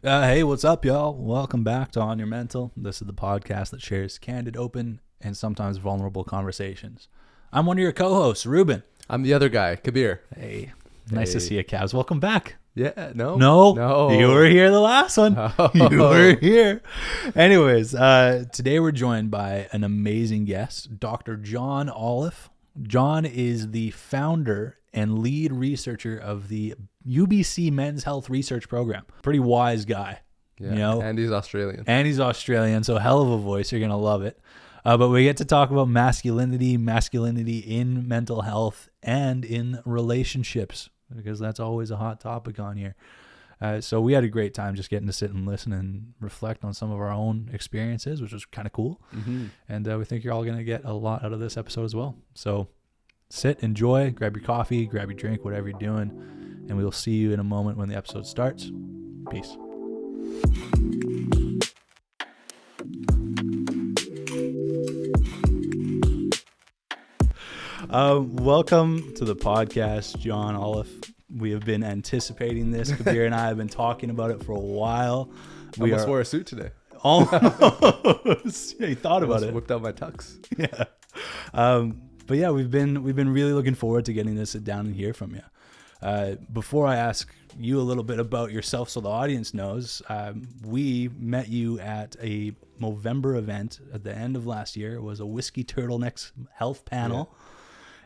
Hey, what's up, y'all? Welcome back to On Your Mental. This is the podcast that shares candid, open, and sometimes vulnerable conversations. I'm one of your co-hosts, Ruben. I'm the other guy, Kabir. Hey, nice to see you, Cavs. Welcome back. Yeah, no. You were here the last one. Oh. You were here. Anyways, today we're joined by an amazing guest, Dr. John Oliffe. John is the founder and lead researcher of the UBC Men's Health Research Program. Pretty wise guy. Yeah, you know? and he's Australian. So hell of a voice. You're going to love it. But we get to talk about masculinity in mental health and in relationships, because that's always a hot topic on here. So we had a great time just getting to sit and listen and reflect on some of our own experiences, which was kind of cool. Mm-hmm. And we think you're all going to get a lot out of this episode as well. So sit, enjoy, grab your coffee, grab your drink, whatever you're doing. And we will see you in a moment when the episode starts. Peace. Welcome to the podcast, John Oliffe. We have been anticipating this. Kabir and I have been talking about it for a while. We almost wore a suit today. Almost. Yeah, you thought about it. Whipped out my tux. Yeah. But yeah, we've been really looking forward to getting to sit down and hear from you. Before I ask you a little bit about yourself so the audience knows, we met you at a Movember event at the end of last year. It was a Whiskey Turtlenecks health panel. Yeah.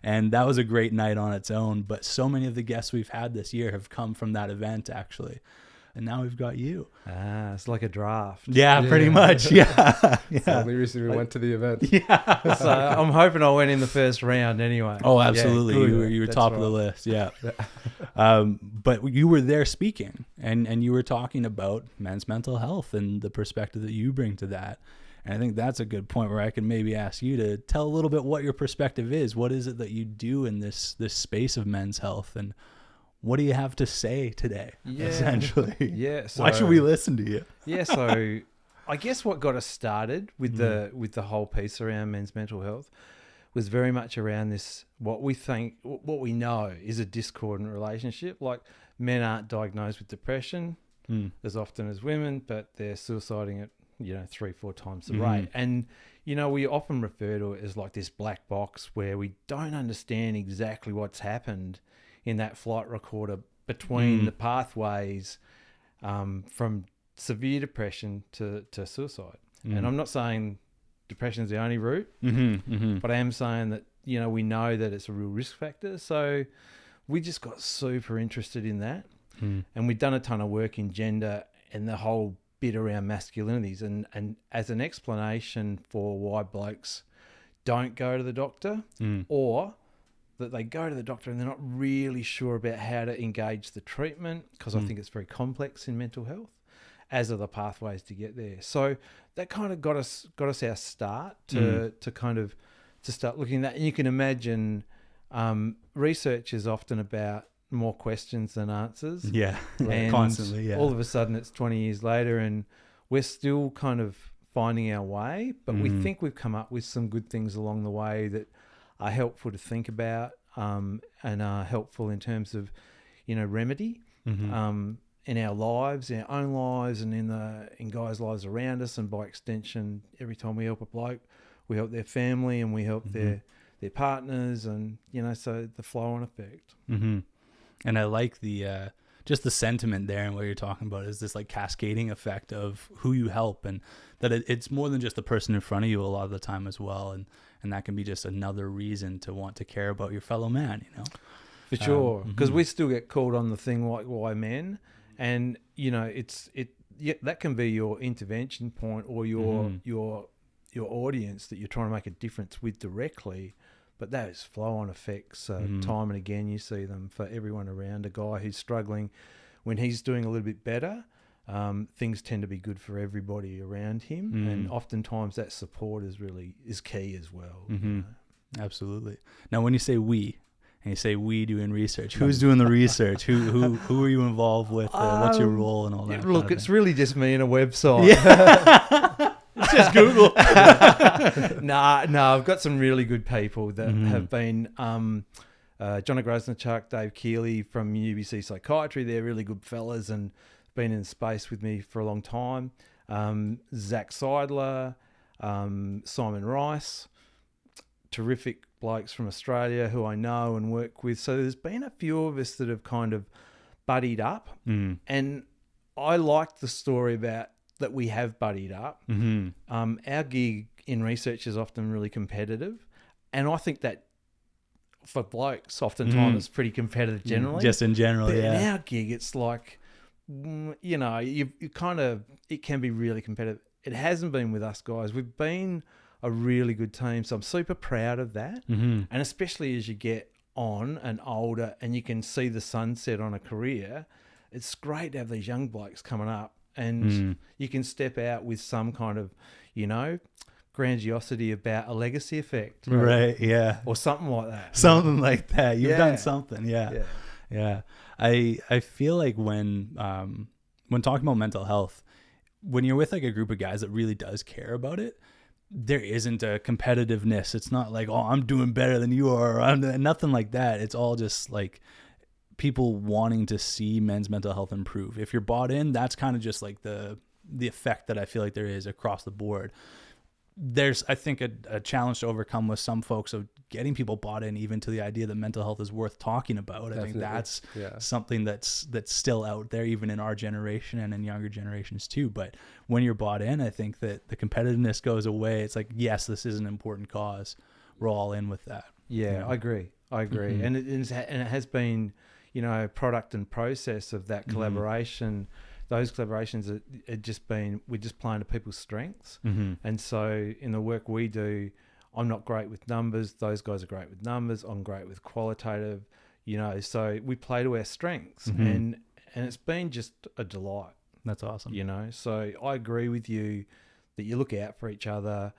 And that was a great night on its own. But so many of the guests we've had this year have come from that event, actually. And now we've got you. It's like a draft. Yeah, pretty much. Yeah. It's the only reason we went to the event. Yeah. So I'm hoping I went in the first round anyway. Oh, absolutely. Yeah, you were top of the list. Yeah. But you were there speaking and you were talking about men's mental health and the perspective that you bring to that. And I think that's a good point where I can maybe ask you to tell a little bit what your perspective is. What is it that you do in this space of men's health, and what do you have to say today, essentially? Yeah. So, why should we listen to you? Yeah. So I guess what got us started with the whole piece around men's mental health was very much around this, what we know is a discordant relationship. Like, men aren't diagnosed with depression as often as women, but they're suiciding at 3-4 times the rate. And we often refer to it as like this black box where we don't understand exactly what's happened in that flight recorder between the pathways from severe depression to suicide. And I'm not saying depression is the only route, but I am saying that we know that it's a real risk factor. So we just got super interested in that, and we've done a ton of work in gender and the whole bit around masculinities, and as an explanation for why blokes don't go to the doctor, or that they go to the doctor and they're not really sure about how to engage the treatment, because I think it's very complex in mental health, as are the pathways to get there. So that kind of got us our start to start looking at that. And you can imagine research is often about more questions than answers. Yeah, and constantly. Yeah. All of a sudden it's 20 years later and we're still kind of finding our way, but we think we've come up with some good things along the way that are helpful to think about, and are helpful in terms of remedy in our lives, in our own lives, and in guys' lives around us, and by extension, every time we help a bloke, we help their family and we help their partners, and so the flow-on effect. And I like the just the sentiment there, and what you're talking about is this like cascading effect of who you help, and that it's more than just the person in front of you a lot of the time as well, and that can be just another reason to want to care about your fellow man, For sure, because we still get called on the thing like, why men, and that can be your intervention point or your audience that you're trying to make a difference with directly. But those flow-on effects, time and again, you see them for everyone around. A guy who's struggling, when he's doing a little bit better, things tend to be good for everybody around him. And oftentimes that support is key as well. Absolutely. Now, when you say we, and you say we doing research, who's doing the research? Who are you involved with? What's your role and all that? Look, it's really just me and a website. Yeah. It's just Google. No, I've got some really good people that have been John Grosnichuk, Dave Keeley from UBC Psychiatry. They're really good fellas, and been in space with me for a long time. Zach Seidler, Simon Rice, terrific blokes from Australia who I know and work with. So there's been a few of us that have kind of buddied up. And I like the story about that we have buddied up. Our gig in research is often really competitive. And I think that for blokes, oftentimes it's pretty competitive generally. Just in general, but yeah. in our gig, it's like, you know, you kind of, it can be really competitive. It hasn't been with us guys. We've been a really good team. So I'm super proud of that. And especially as you get on and older and you can see the sunset on a career, it's great to have these young blokes coming up and you can step out with some kind of, you know, grandiosity about a legacy effect. Right, yeah. Or something like that. Something like that. You've done something, Yeah. I feel like when talking about mental health, when you're with like a group of guys that really does care about it, there isn't a competitiveness. It's not like, oh, I'm doing better than you are. I'm nothing like that. It's all just like people wanting to see men's mental health improve. If you're bought in, that's kind of just like the effect that I feel like there is across the board. There's, I think, a challenge to overcome with some folks of getting people bought in even to the idea that mental health is worth talking about. Definitely. I think that's something that's still out there, even in our generation and in younger generations too. But when you're bought in, I think that the competitiveness goes away. It's like, yes, this is an important cause. We're all in with that. Yeah, you know? I agree. And it has been, you know, a product and process of that collaboration. Those collaborations are just been, we're just playing to people's strengths. And so in the work we do, I'm not great with numbers. Those guys are great with numbers. I'm great with qualitative, you know, so we play to our strengths and it's been just a delight. That's awesome. You know, so I agree with you that you look out for each other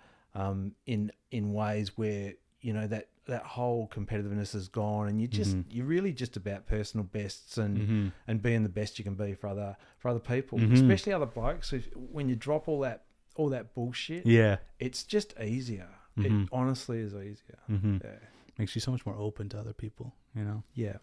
in ways where, you know, that whole competitiveness is gone and you're really just about personal bests and being the best you can be for other people, especially other blokes. When you drop all that bullshit, it's just easier. It honestly is easier. Yeah. Makes you so much more open to other people, you know? Yeah.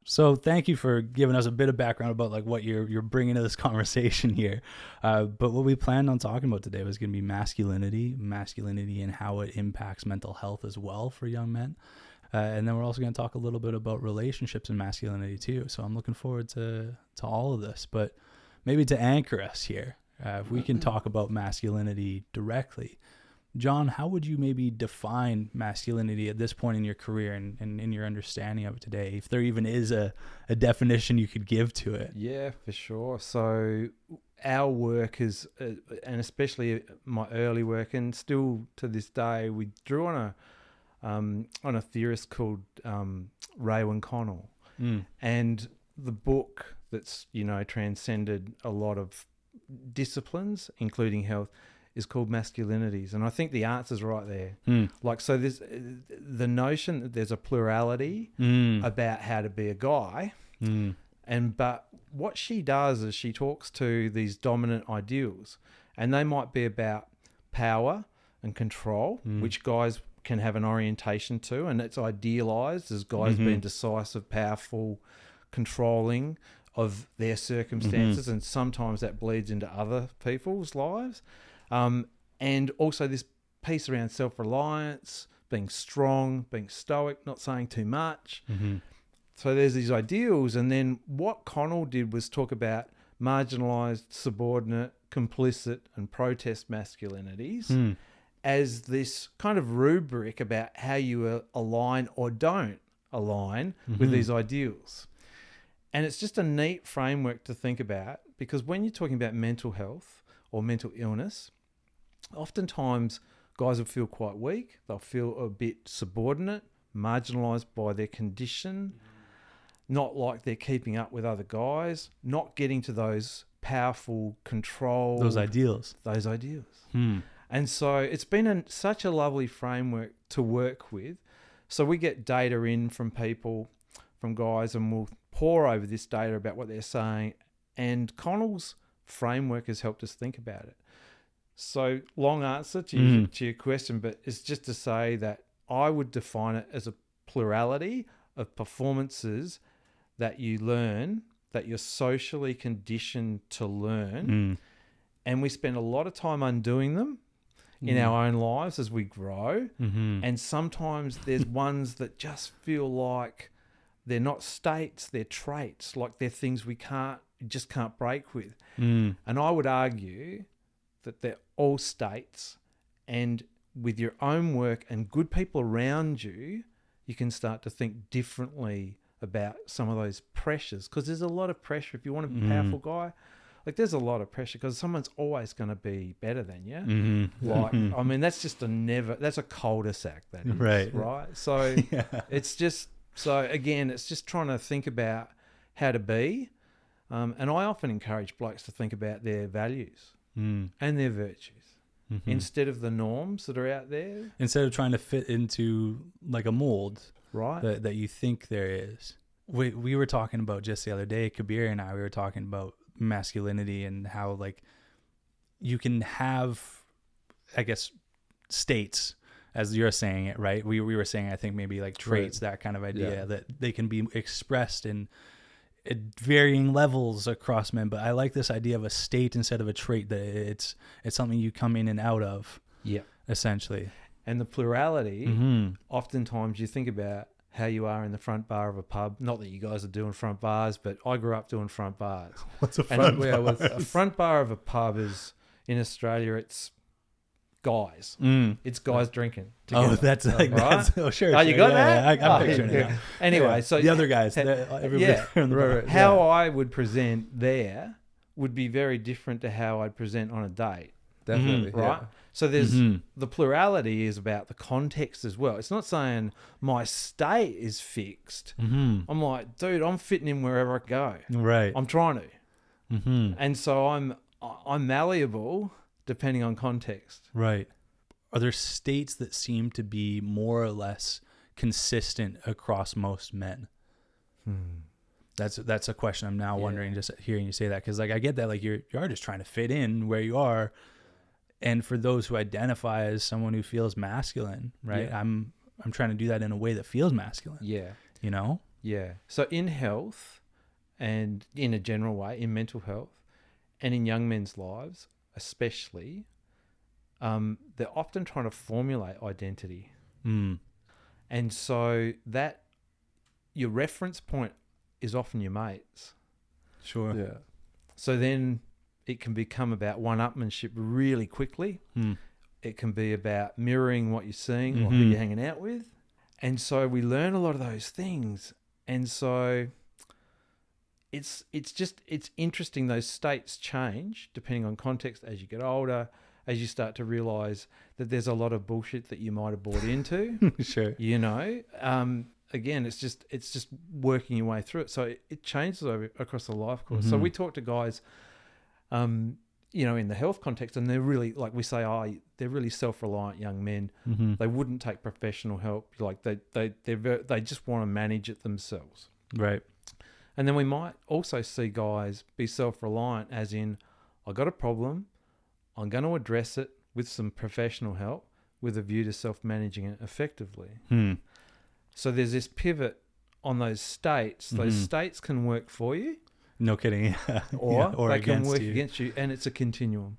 So thank you for giving us a bit of background about like what you're bringing to this conversation here. But what we planned on talking about today was going to be masculinity and how it impacts mental health as well for young men. And then we're also going to talk a little bit about relationships and masculinity too. So I'm looking forward to all of this. But maybe to anchor us here, if we can talk about masculinity directly. John, how would you maybe define masculinity at this point in your career and in your understanding of it today, if there even is a definition you could give to it? Yeah, for sure. So our work is, and especially my early work, and still to this day, we drew on a theorist called Raewyn Connell, and the book that's, you know, transcended a lot of disciplines, including health, is called Masculinities. And I think the answer's right there. Like, so there's the notion that there's a plurality about how to be a guy. But what she does is she talks to these dominant ideals, and they might be about power and control, which guys can have an orientation to, and it's idealized as guys being decisive, powerful, controlling of their circumstances, and sometimes that bleeds into other people's lives. And also this piece around self-reliance, being strong, being stoic, not saying too much. So there's these ideals. And then what Connell did was talk about marginalized, subordinate, complicit, and protest masculinities as this kind of rubric about how you align or don't align with these ideals. And it's just a neat framework to think about, because when you're talking about mental health or mental illness, oftentimes guys will feel quite weak. They'll feel a bit subordinate, marginalised by their condition, not like they're keeping up with other guys, not getting to those powerful control. Those ideals. And so it's been such a lovely framework to work with. So we get data in from people, from guys, and we'll pore over this data about what they're saying. And Connell's framework has helped us think about it. So long answer to your question, but it's just to say that I would define it as a plurality of performances that you learn that you're socially conditioned to learn, and we spend a lot of time undoing them in our own lives as we grow. And sometimes there's ones that just feel like they're not states, they're traits, like they're things we just can't break with. And I would argue that they're all states, and with your own work and good people around you, you can start to think differently about some of those pressures, because there's a lot of pressure. If you want to be a powerful guy, like there's a lot of pressure because someone's always going to be better than you. Like, I mean, that's just that's a cul-de-sac, that is, right? So it's just, so again, it's just trying to think about how to be. And I often encourage blokes to think about their values and their virtues instead of the norms that are out there. Instead of trying to fit into like a mold, right? That you think there is. We were talking about just the other day, Kabir and I, we were talking about masculinity and how like you can have, I guess, states, as you're saying it, right? We were saying, I think maybe like traits, that kind of idea, that they can be expressed in at varying levels across men. But I like this idea of a state instead of a trait, that it's something you come in and out of, essentially. And the plurality, oftentimes you think about how you are in the front bar of a pub. Not that you guys are doing front bars, but I grew up doing front bars. What's a front bar? A front bar of a pub is, in Australia, it's guys. It's guys drinking together. Oh, that's like, right? Oh, sure. Oh, you got that? I'm picturing it now. Anyway, so the other guys, how I would present there would be very different to how I'd present on a date. Definitely, right? So there's the plurality is about the context as well. It's not saying my state is fixed. I'm like, dude, I'm fitting in wherever I go. Right. I'm trying to. And so I'm malleable depending on context. Right. Are there states that seem to be more or less consistent across most men? That's a question I'm now wondering, just hearing you say that, because like I get that, like you are just trying to fit in where you are. And for those who identify as someone who feels masculine, right? Yeah. I'm trying to do that in a way that feels masculine. Yeah. You know? Yeah. So in health, and in a general way, in mental health, and in young men's lives especially, they're often trying to formulate identity. And so that your reference point is often your mates. Sure. Yeah. So then it can become about one-upmanship really quickly. It can be about mirroring what you're seeing or who you're hanging out with. And so we learn a lot of those things. And so it's interesting. Those states change depending on context as you get older, as you start to realize that there's a lot of bullshit that you might have bought into. Sure. You know, again, it's just working your way through it. So it changes across the life course. So we talk to guys, you know, in the health context, and they're really, like we say, they're really self-reliant young men. They wouldn't take professional help. Like they just want to manage it themselves. Right. And then we might also see guys be self-reliant, as in, I got a problem, I'm going to address it with some professional help with a view to self-managing it effectively. So there's this pivot on those states. Those states can work for you. No kidding. Or they can work against you, and it's a continuum.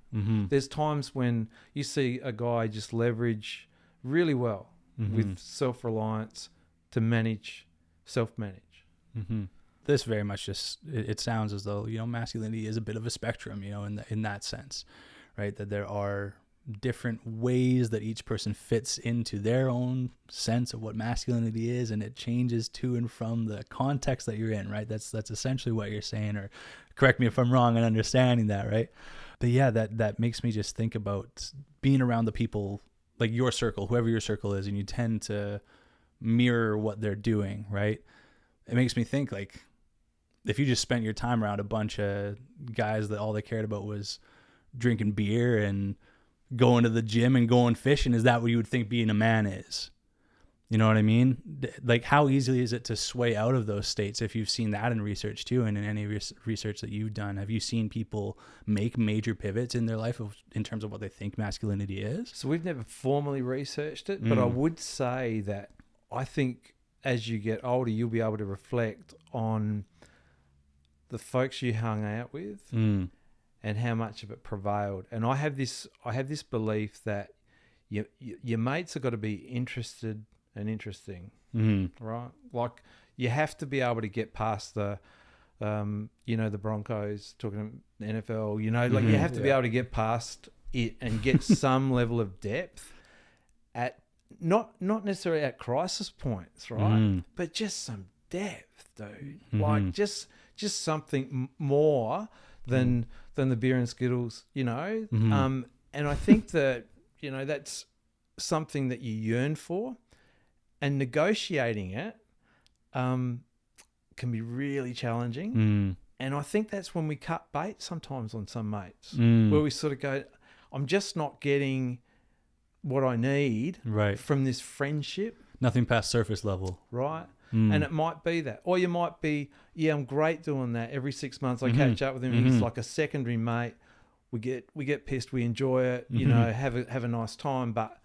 There's times when you see a guy just leverage really well with self-reliance to self-manage. This very much just, it sounds as though, you know, masculinity is a bit of a spectrum, you know, in that sense, right? That there are different ways that each person fits into their own sense of what masculinity is, and it changes to and from the context that you're in, right? That's essentially what you're saying, or correct me if I'm wrong in understanding that, right? But yeah, that makes me just think about being around the people, like your circle, whoever your circle is, and you tend to mirror what they're doing, right? It makes me think, like, if you just spent your time around a bunch of guys that all they cared about was drinking beer and going to the gym and going fishing, is that what you would think being a man is? You know what I mean? Like, how easily is it to sway out of those states? If you've seen that in research too, and in any research that you've done, have you seen people make major pivots in their life in terms of what they think masculinity is? So we've never formally researched it, but I would say that I think as you get older, you'll be able to reflect on the folks you hung out with Mm. and how much of it prevailed. And I have this belief that your mates have got to be interested and interesting, right? Like you have to be able to get past the, the Broncos talking NFL, like you have to be able to get past it and get some level of depth at not necessarily at crisis points, right? But just some depth, dude. Like just something more than the beer and Skittles, And I think that that's something that you yearn for, and negotiating it can be really challenging. And I think that's when we cut bait sometimes on some mates, where we sort of go, I'm just not getting what I need from this friendship. Nothing past surface level. Right. And it might be that. Or you might be, I'm great doing that. Every 6 months I catch up with him. He's like a secondary mate. We get pissed. We enjoy it, have a nice time. But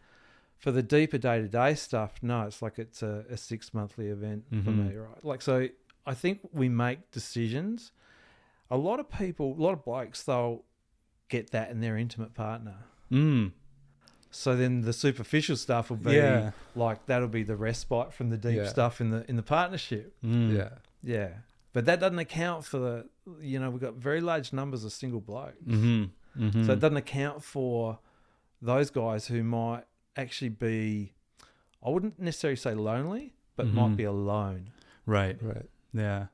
for the deeper day-to-day stuff, no, it's like it's a 6-monthly event for me, right? Like, so I think we make decisions. A lot of people, a lot of blokes, they'll get that in their intimate partner. So then the superficial stuff will be like, that'll be the respite from the deep stuff in the partnership. Yeah. But that doesn't account for we've got very large numbers of single blokes. So it doesn't account for those guys who might actually be, I wouldn't necessarily say lonely, but might be alone. Right. Yeah.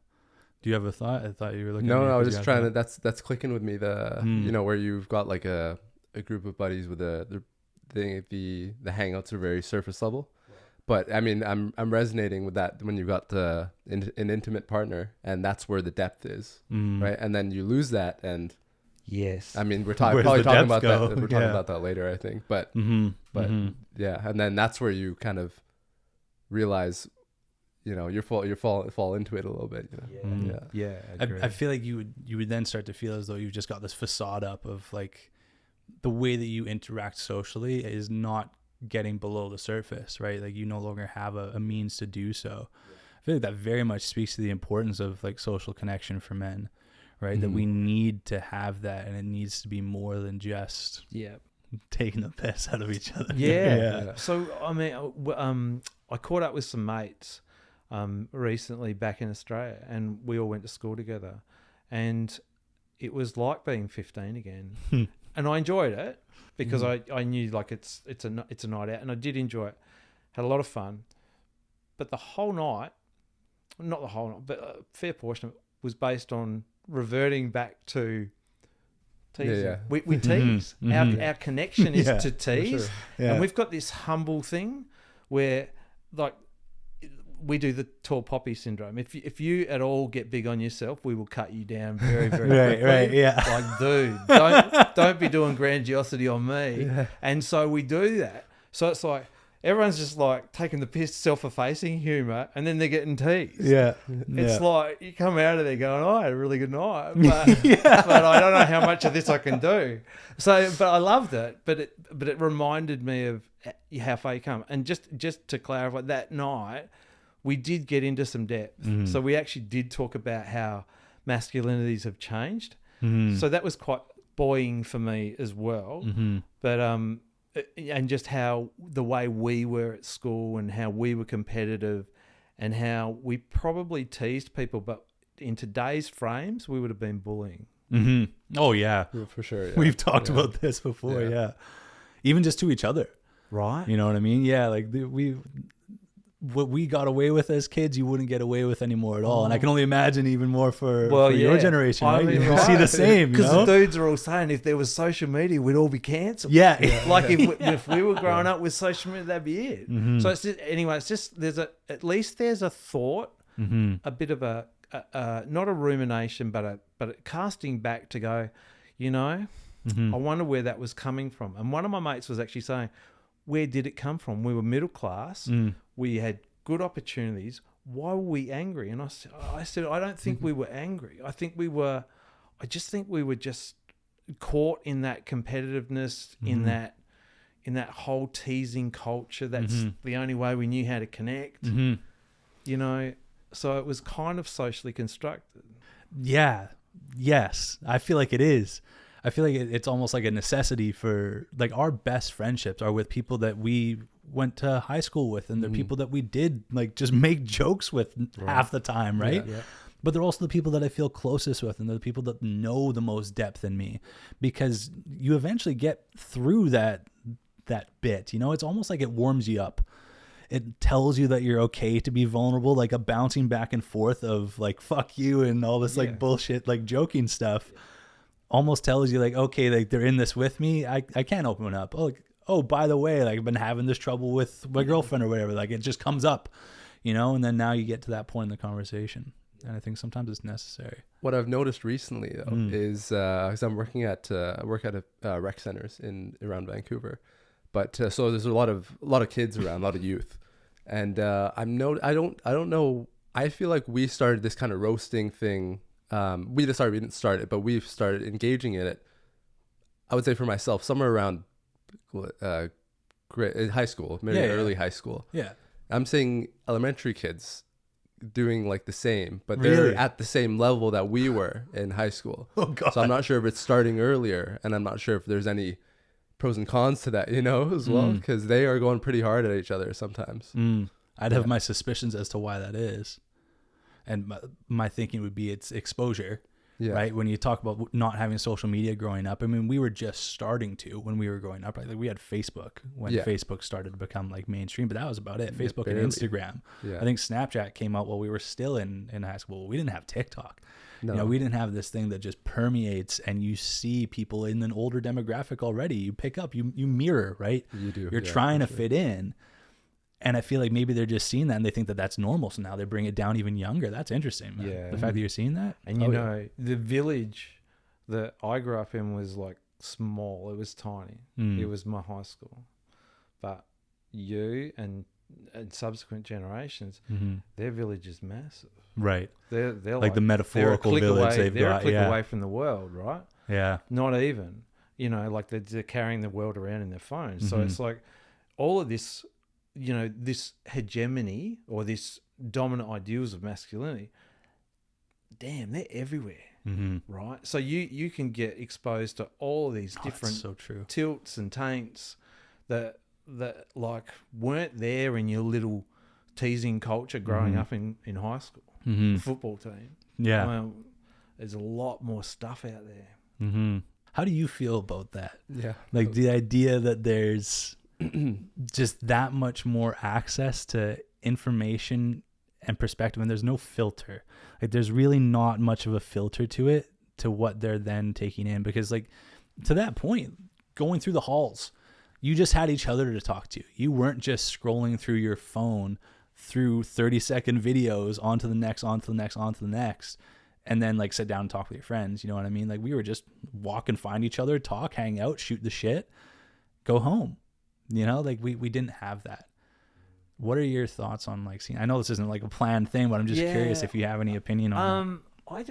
Do you have a thought? I thought you were looking. No, I was just trying to. That's clicking with me. Where you've got like a group of buddies with the hangouts are very surface level, but I mean I'm resonating with that when you've got an intimate partner, and that's where the depth is, right? And then you lose that, and yes, I mean we're probably talking about that. We're talking about that later, I think. But yeah, and then that's where you kind of realize. You fall into it a little bit. Yeah. I feel like you would then start to feel as though you've just got this facade up of like the way that you interact socially is not getting below the surface, right? Like you no longer have a means to do so. I feel like that very much speaks to the importance of like social connection for men, right? That we need to have that, and it needs to be more than just taking the piss out of each other. Yeah. So I mean, I caught up with some mates recently back in Australia, and we all went to school together, and it was like being 15 again. And I enjoyed it because I knew like it's a night out, and I did enjoy it. Had a lot of fun, but the whole night, not the whole night, but a fair portion of it was based on reverting back to teasing. We tease. Our connection is to tease, and we've got this humble thing where like we do the tall poppy syndrome. If you at all get big on yourself, we will cut you down very, very quickly. Right, yeah. Like, dude, don't be doing grandiosity on me. Yeah. And so we do that. So it's like everyone's just like taking the piss, self-effacing humor, and then they're getting teased. Yeah. It's like you come out of there going, I had a really good night, but, but I don't know how much of this I can do. So, but I loved it. But it reminded me of how far you come. And just to clarify, that night we did get into some depth. So we actually did talk about how masculinities have changed. So that was quite buoying for me as well. But and just how the way we were at school and how we were competitive and how we probably teased people, but in today's frames we would have been bullying. Oh yeah, for sure. We've talked about this before. Even just to each other, right? You know what I mean? Like what we got away with as kids, you wouldn't get away with anymore at all. And I can only imagine even more for your generation, right? You see the same, because the dudes are all saying if there was social media, we'd all be cancelled. Like if we were growing up with social media, that'd be it. So it's just, anyway, it's just at least there's a thought, a bit of a not a rumination, but a casting back to go, I wonder where that was coming from. And one of my mates was actually saying, where did it come from? We were middle class. We had good opportunities. Why were we angry? And I said, I don't think we were angry. I just think we were just caught in that competitiveness, in that whole teasing culture. That's the only way we knew how to connect. So it was kind of socially constructed. Yeah. Yes. I feel like it is. I feel like it's almost like a necessity for like our best friendships are with people that we went to high school with, and they're people that we did like just make jokes with half the time, right? Yeah. But they're also the people that I feel closest with, and they're the people that know the most depth in me, because you eventually get through that bit, you know. It's almost like it warms you up. It tells you that you're okay to be vulnerable, like a bouncing back and forth of like fuck you and all this like bullshit like joking stuff almost tells you like, okay, like they're in this with me. I can't open up. Oh, by the way, like I've been having this trouble with my girlfriend or whatever. Like it just comes up, you know, and then now you get to that point in the conversation. And I think sometimes it's necessary. What I've noticed recently though is, because I'm working at rec centers around Vancouver, but so there's a lot of kids around, a lot of youth, and I don't know. I feel like we started this kind of roasting thing. We didn't start it, but we've started engaging in it. I would say for myself, somewhere around high school, maybe early high school. Yeah, I'm seeing elementary kids doing like the same, but they're at the same level that we were in high school. Oh God! So I'm not sure if it's starting earlier, and I'm not sure if there's any pros and cons to that, you know, as well, because they are going pretty hard at each other sometimes. I'd have my suspicions as to why that is. And my thinking would be it's exposure, right? When you talk about not having social media growing up, I mean, we were just starting to when we were growing up, right? Like we had Facebook when Facebook started to become like mainstream, but that was about it. Facebook and Instagram. I think Snapchat came out while we were still in high school. We didn't have TikTok. No. You know, we didn't have this thing that just permeates, and you see people in an older demographic already. You pick up, you mirror, right? You do. You're trying to fit in. And I feel like maybe they're just seeing that and they think that that's normal. So now they bring it down even younger. That's interesting, man. Yeah. The fact that you're seeing that. And you know, the village that I grew up in was like small. It was tiny. It was my high school. But you and subsequent generations, their village is massive. Right. They're like the metaphorical village they've got. They're a click away from the world, right? Yeah. Not even. You know, like they're carrying the world around in their phones. So it's like all of this, you know, this hegemony or this dominant ideals of masculinity, damn, they're everywhere, right? So you can get exposed to all of these different tilts and taints that like weren't there in your little teasing culture growing up in high school, the football team. Yeah. Well, there's a lot more stuff out there. How do you feel about that? Yeah. Like the idea that there's just that much more access to information and perspective, and there's no filter. Like there's really not much of a filter to it, to what they're then taking in, because like to that point, going through the halls, you just had each other to talk to. You weren't just scrolling through your phone through 30-second videos onto the next, and then like sit down and talk with your friends. You know what I mean? Like we were just walk and find each other, talk, hang out, shoot the shit, go home. You know, like we didn't have that. What are your thoughts on like seeing? I know this isn't like a planned thing, but I'm just curious if you have any opinion on it's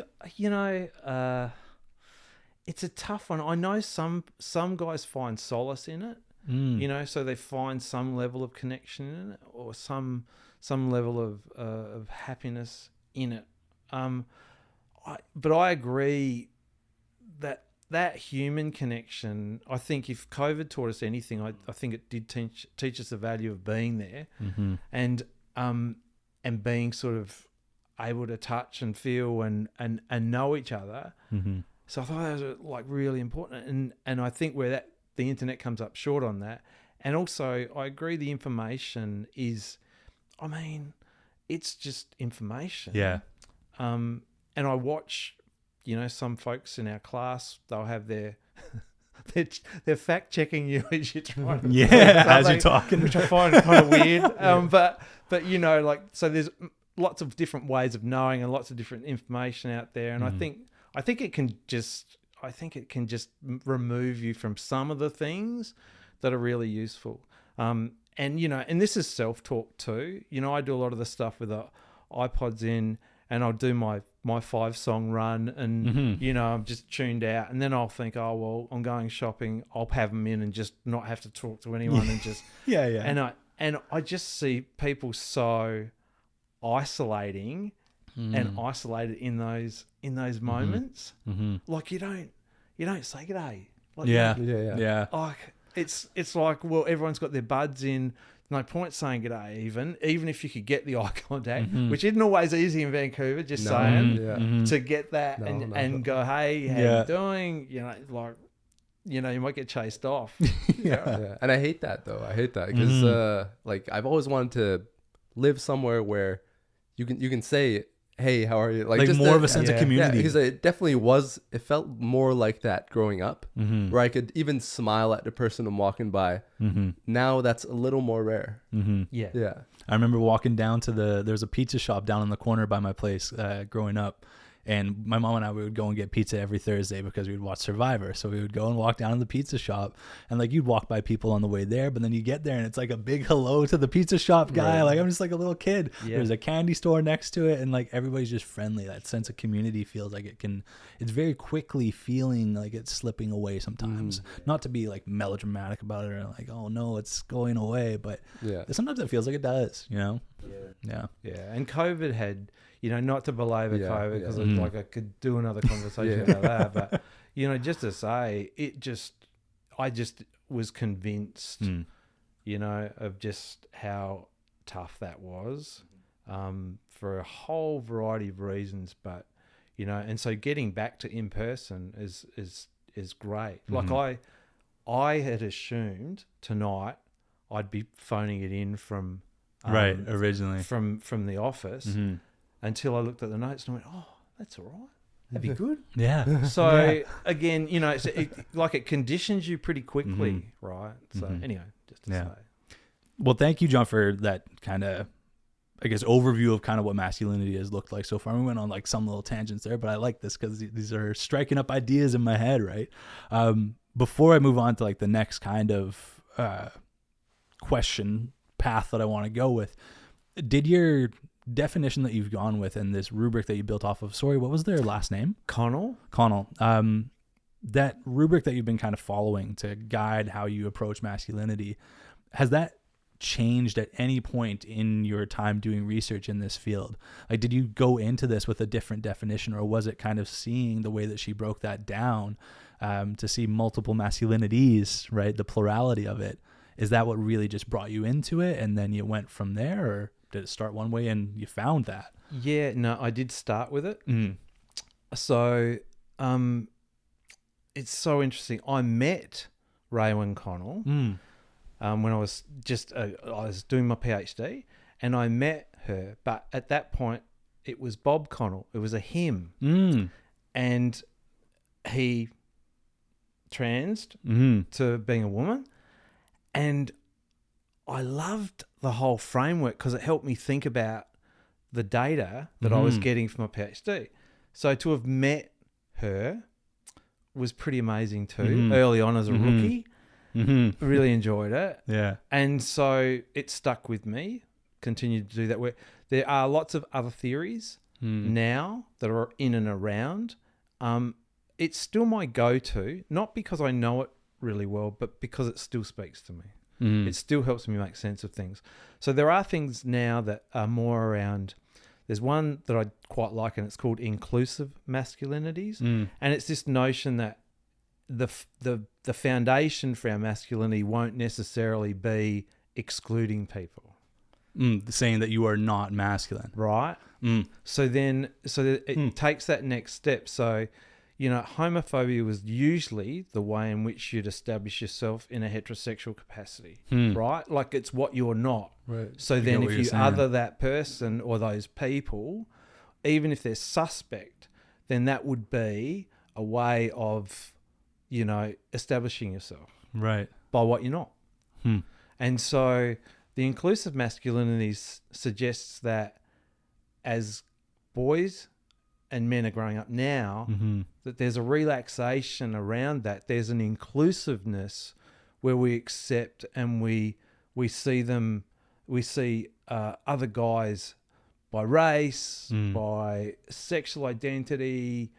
a tough one. I know some guys find solace in it, you know, so they find some level of connection in it, or some level of happiness in it. But I agree that human connection, I think if COVID taught us anything, I think it did teach us the value of being there, and being sort of able to touch and feel and know each other. So I thought that was like really important, and I think where the internet comes up short on that. And also I agree the information is, I mean, it's just information. Yeah. And I watch, you know, some folks in our class, they'll have they're fact checking you as you're trying to as you're talking, which I find kind of weird. But you know, like, so there's lots of different ways of knowing and lots of different information out there, and I think it can just remove you from some of the things that are really useful. And you know, and this is self-talk too. You know, I do a lot of the stuff with the iPods in, and I'll do my 5-song run, and you know, I'm just tuned out, and then I'll think, oh well, I'm going shopping, I'll have them in and just not have to talk to anyone and just and I just see people so isolating and isolated in those moments. Like you don't say g'day. Like, Yeah. Like it's like, well, everyone's got their buds in. No point saying g'day, even if you could get the eye contact, which isn't always easy in Vancouver. Just saying to get that and go, hey, how you doing? You know, like, you know, you might get chased off. Yeah. And I hate that though. I hate that because like I've always wanted to live somewhere where you can say, hey, how are you? Like just more of a sense of community. Yeah, because it definitely was. It felt more like that growing up, where I could even smile at the person I'm walking by. Now that's a little more rare. Yeah. I remember walking down to there's a pizza shop down in the corner by my place growing up. And my mom and I, we would go and get pizza every Thursday because we would watch Survivor. So we would go and walk down to the pizza shop, and like you'd walk by people on the way there, but then you get there and it's like a big hello to the pizza shop guy. Right. Like I'm just like a little kid. Yeah. There's a candy store next to it, and like everybody's just friendly. That sense of community feels like it's very quickly feeling like it's slipping away sometimes. Not to be like melodramatic about it or like, oh no, it's going away, but sometimes it feels like it does, you know? Yeah. And COVID had, you know, not to belabor COVID because like I could do another conversation about that, but you know, just to say, I just was convinced, you know, of just how tough that was, for a whole variety of reasons. But you know, and so getting back to in person is great. Like I had assumed tonight I'd be phoning it in from originally from the office. Until I looked at the notes and I went, oh, that's all right. That'd be good. Yeah. So again, you know, it conditions you pretty quickly, right? So anyway, just to say. Well, thank you, John, for that kind of, I guess, overview of kind of what masculinity has looked like so far. We went on like some little tangents there, but I like this because these are striking up ideas in my head, right? Before I move on to like the next kind of question path that I want to go with, did your definition that you've gone with and this rubric that you built off of, sorry, what was their last name? Connell. That rubric that you've been kind of following to guide how you approach masculinity, has that changed at any point in your time doing research in this field? Like, did you go into this with a different definition, or was it kind of seeing the way that she broke that down to see multiple masculinities, right? The plurality of it. Is that what really just brought you into it and then you went from there, or did it start one way and you found that? Yeah, no, I did start with it. So it's so interesting. I met Raewyn Connell when I was I was doing my PhD, and I met her. But at that point, it was Bob Connell. It was a him. And he transed to being a woman. And I loved the whole framework because it helped me think about the data that I was getting from my PhD. So to have met her was pretty amazing too. Early on as a rookie, really enjoyed it. Yeah. And so it stuck with me, continued to do that work. There are lots of other theories now that are in and around. It's still my go-to, not because I know it really well, but because it still speaks to me. It still helps me make sense of things. So there are things now that are more around. There's one that I quite like, and it's called inclusive masculinities, and it's this notion that the foundation for our masculinity won't necessarily be excluding people, saying that you are not masculine, right? So it takes that next step. So, you know, homophobia was usually the way in which you'd establish yourself in a heterosexual capacity, right? Like it's what you're not. Right. So then if you other that person or those people, even if they're suspect, then that would be a way of, you know, establishing yourself. Right. By what you're not. And so the inclusive masculinity suggests that as boys and men are growing up now, that there's a relaxation around that. There's an inclusiveness where we accept and we see them, we see other guys by race, by sexual identity,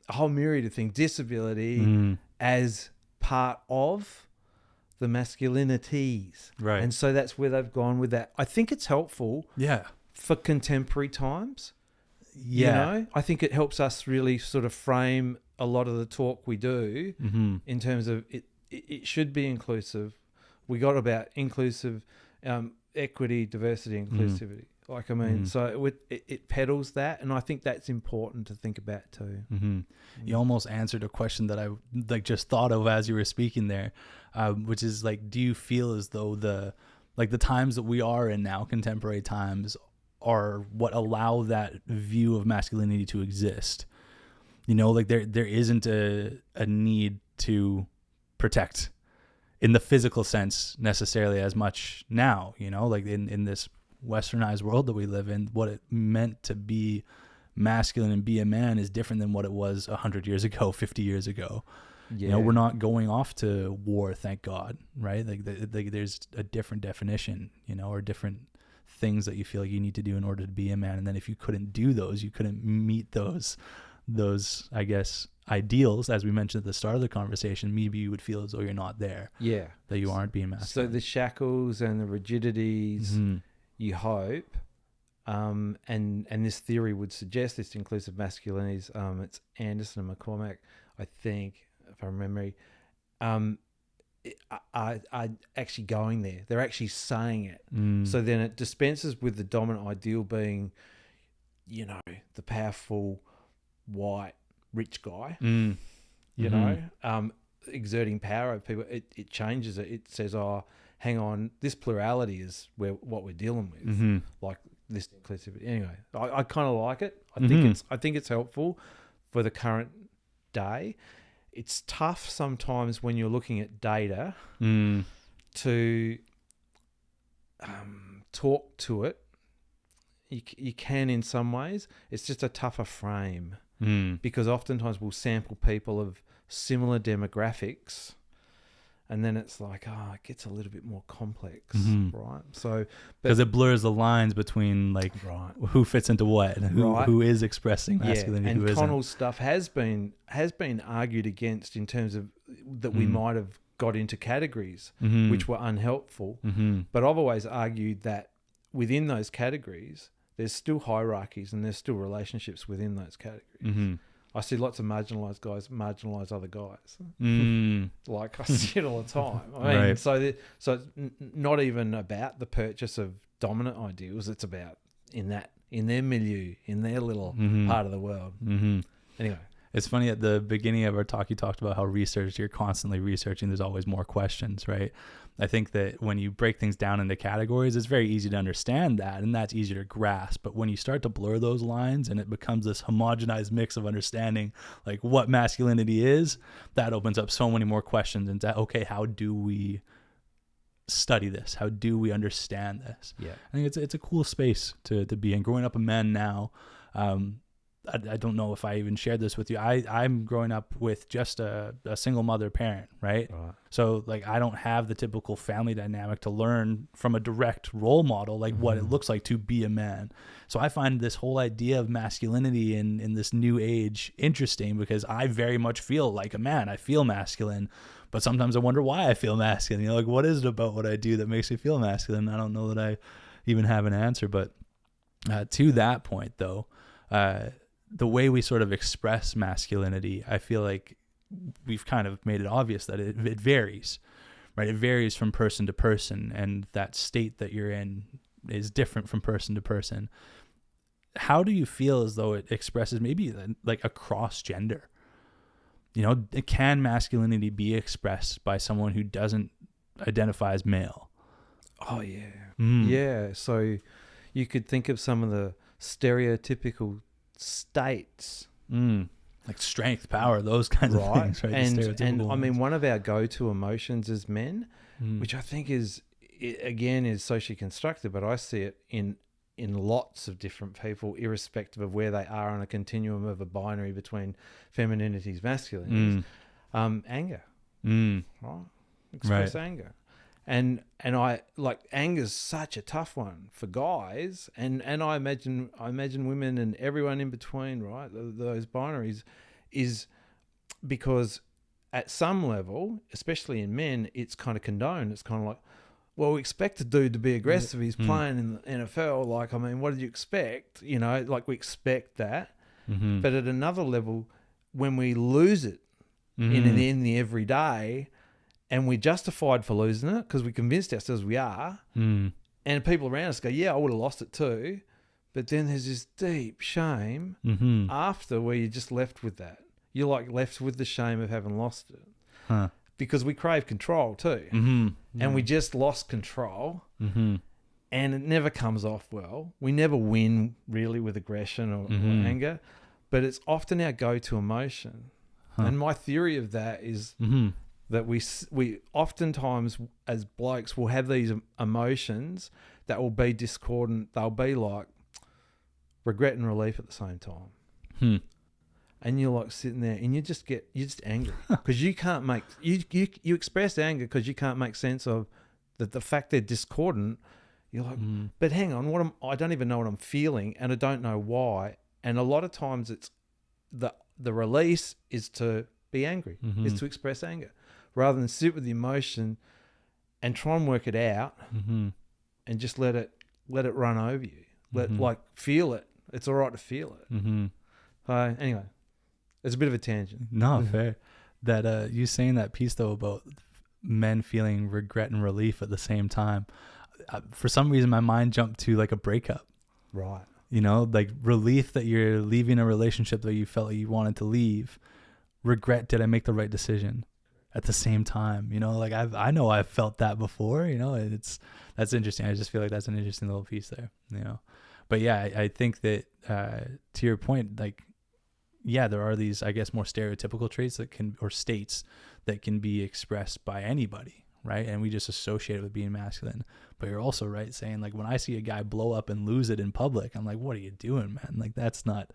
a whole myriad of things, disability, as part of the masculinities. Right. And so that's where they've gone with that. I think it's helpful for contemporary times. Yeah. You know, I think it helps us really sort of frame a lot of the talk we do in terms of it should be inclusive. We got about inclusive, equity, diversity, inclusivity. Like, I mean, so it peddles that, and I think that's important to think about too. You almost answered a question that I just thought of as you were speaking there, which is like, do you feel as though the times that we are in now, contemporary times, are what allow that view of masculinity to exist? You know, like there isn't a need to protect in the physical sense necessarily as much now, you know, like in this westernized world that we live in, what it meant to be masculine and be a man is different than what it was 100 years ago, 50 years ago. You know, we're not going off to war, thank God, right? Like there's a different definition, you know, or different things that you feel like you need to do in order to be a man. And then if you couldn't do those, you couldn't meet those, I guess, ideals, as we mentioned at the start of the conversation, maybe you would feel as though you're not there. Yeah. That you aren't being masculine. So the shackles and the rigidities, you hope, and this theory would suggest this inclusive masculinities, it's Anderson and McCormack, I think, if I remember, are actually going there. They're actually saying it. So then it dispenses with the dominant ideal being, you know, the powerful, white, rich guy, you know, exerting power over people. It changes it. It says, oh, hang on, this plurality is what we're dealing with, like this inclusivity. Anyway, I kind of like it. I think it's helpful for the current day. It's tough sometimes when you're looking at data to talk to it. You can in some ways. It's just a tougher frame because oftentimes we'll sample people of similar demographics, and then it's like, it gets a little bit more complex, right? So because it blurs the lines between like who fits into what and who is expressing masculinity, and who Connell's stuff has been argued against in terms of that we might have got into categories which were unhelpful, but I've always argued that within those categories there's still hierarchies and there's still relationships within those categories. I see lots of marginalised guys marginalise other guys. Like I see it all the time. I mean, so it's not even about the purchase of dominant ideals. It's about in their milieu, in their little part of the world. Anyway. It's funny, at the beginning of our talk, you talked about how you're constantly researching. There's always more questions, right? I think that when you break things down into categories, it's very easy to understand that, and that's easier to grasp. But when you start to blur those lines and it becomes this homogenized mix of understanding like what masculinity is, that opens up so many more questions into, okay, how do we study this? How do we understand this? Yeah. I think it's a cool space to be in. Growing up a man now, I don't know if I even shared this with you. I'm growing up with just a single mother parent, right? So like I don't have the typical family dynamic to learn from a direct role model, like what it looks like to be a man. So I find this whole idea of masculinity in this new age interesting because I very much feel like a man. I feel masculine, but sometimes I wonder why I feel masculine. You know, like what is it about what I do that makes me feel masculine? I don't know that I even have an answer, but to that point though, the way we sort of express masculinity, I feel like we've kind of made it obvious that it varies, right? It varies from person to person, and that state that you're in is different from person to person. How do you feel as though it expresses maybe like across gender? You know, can masculinity be expressed by someone who doesn't identify as male? Oh, yeah. Yeah, so you could think of some of the stereotypical states, like strength, power, those kinds of things, right? And I mean, one of our go-to emotions as men, which I think is socially constructed, but I see it in lots of different people, irrespective of where they are on a continuum of a binary between femininities, masculinities. Anger, right? Express anger. And I like anger's such a tough one for guys, and I imagine women and everyone in between, right? Those binaries, is because at some level, especially in men, it's kind of condoned. It's kind of like, well, we expect a dude to be aggressive. He's playing in the NFL. Like, I mean, what did you expect? You know, like we expect that. Mm-hmm. But at another level, when we lose it in the everyday, and we're justified for losing it because we convinced ourselves we are, and people around us go, yeah, I would have lost it too. But then there's this deep shame after where you're just left with that. You're like left with the shame of having lost it. Huh. Because we crave control too. And we just lost control. And it never comes off well. We never win really with aggression or anger. But it's often our go-to emotion. And my theory of that is that we oftentimes as blokes will have these emotions that will be discordant. They'll be like regret and relief at the same time. And you're like sitting there and you're just angry because you can't make, you express anger because you can't make sense of the fact they're discordant. You're like, but hang on, I don't even know what I'm feeling and I don't know why. And a lot of times it's the release is to be angry, is to express anger rather than sit with the emotion and try and work it out and just let it run over you. Like feel it. It's all right to feel it. So anyway, it's a bit of a tangent. No, fair. That you saying that piece though about men feeling regret and relief at the same time. For some reason, my mind jumped to like a breakup. Right. You know, like relief that you're leaving a relationship that you felt like you wanted to leave. Regret, did I make the right decision? At the same time, you know, like I know I've felt that before. You know, that's interesting. I just feel like that's an interesting little piece there. You know. But yeah, I think that to your point, like, yeah, there are these, I guess, more stereotypical traits or states that can be expressed by anybody, right? And we just associate it with being masculine. But you're also right saying, like, when I see a guy blow up and lose it in public, I'm like, what are you doing, man? Like, that's not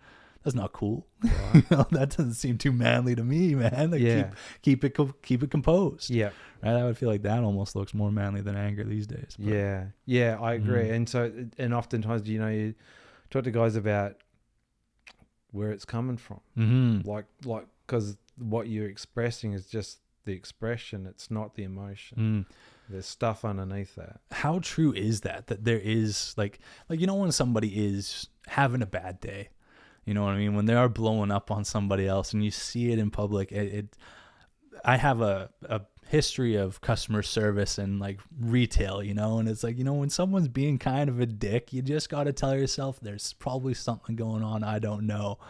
cool. Right. You know, that doesn't seem too manly to me, man. Like, keep it composed. Yeah. Right. I would feel like that almost looks more manly than anger these days. But, yeah, I agree. And oftentimes, you know, you talk to guys about where it's coming from, like because what you're expressing is just the expression; it's not the emotion. There's stuff underneath that. How true is that there is like you know, when somebody is having a bad day, you know what I mean, when they are blowing up on somebody else and you see it in public, I have a history of customer service and like retail, you know, and it's like, you know, when someone's being kind of a dick, you just got to tell yourself there's probably something going on I don't know.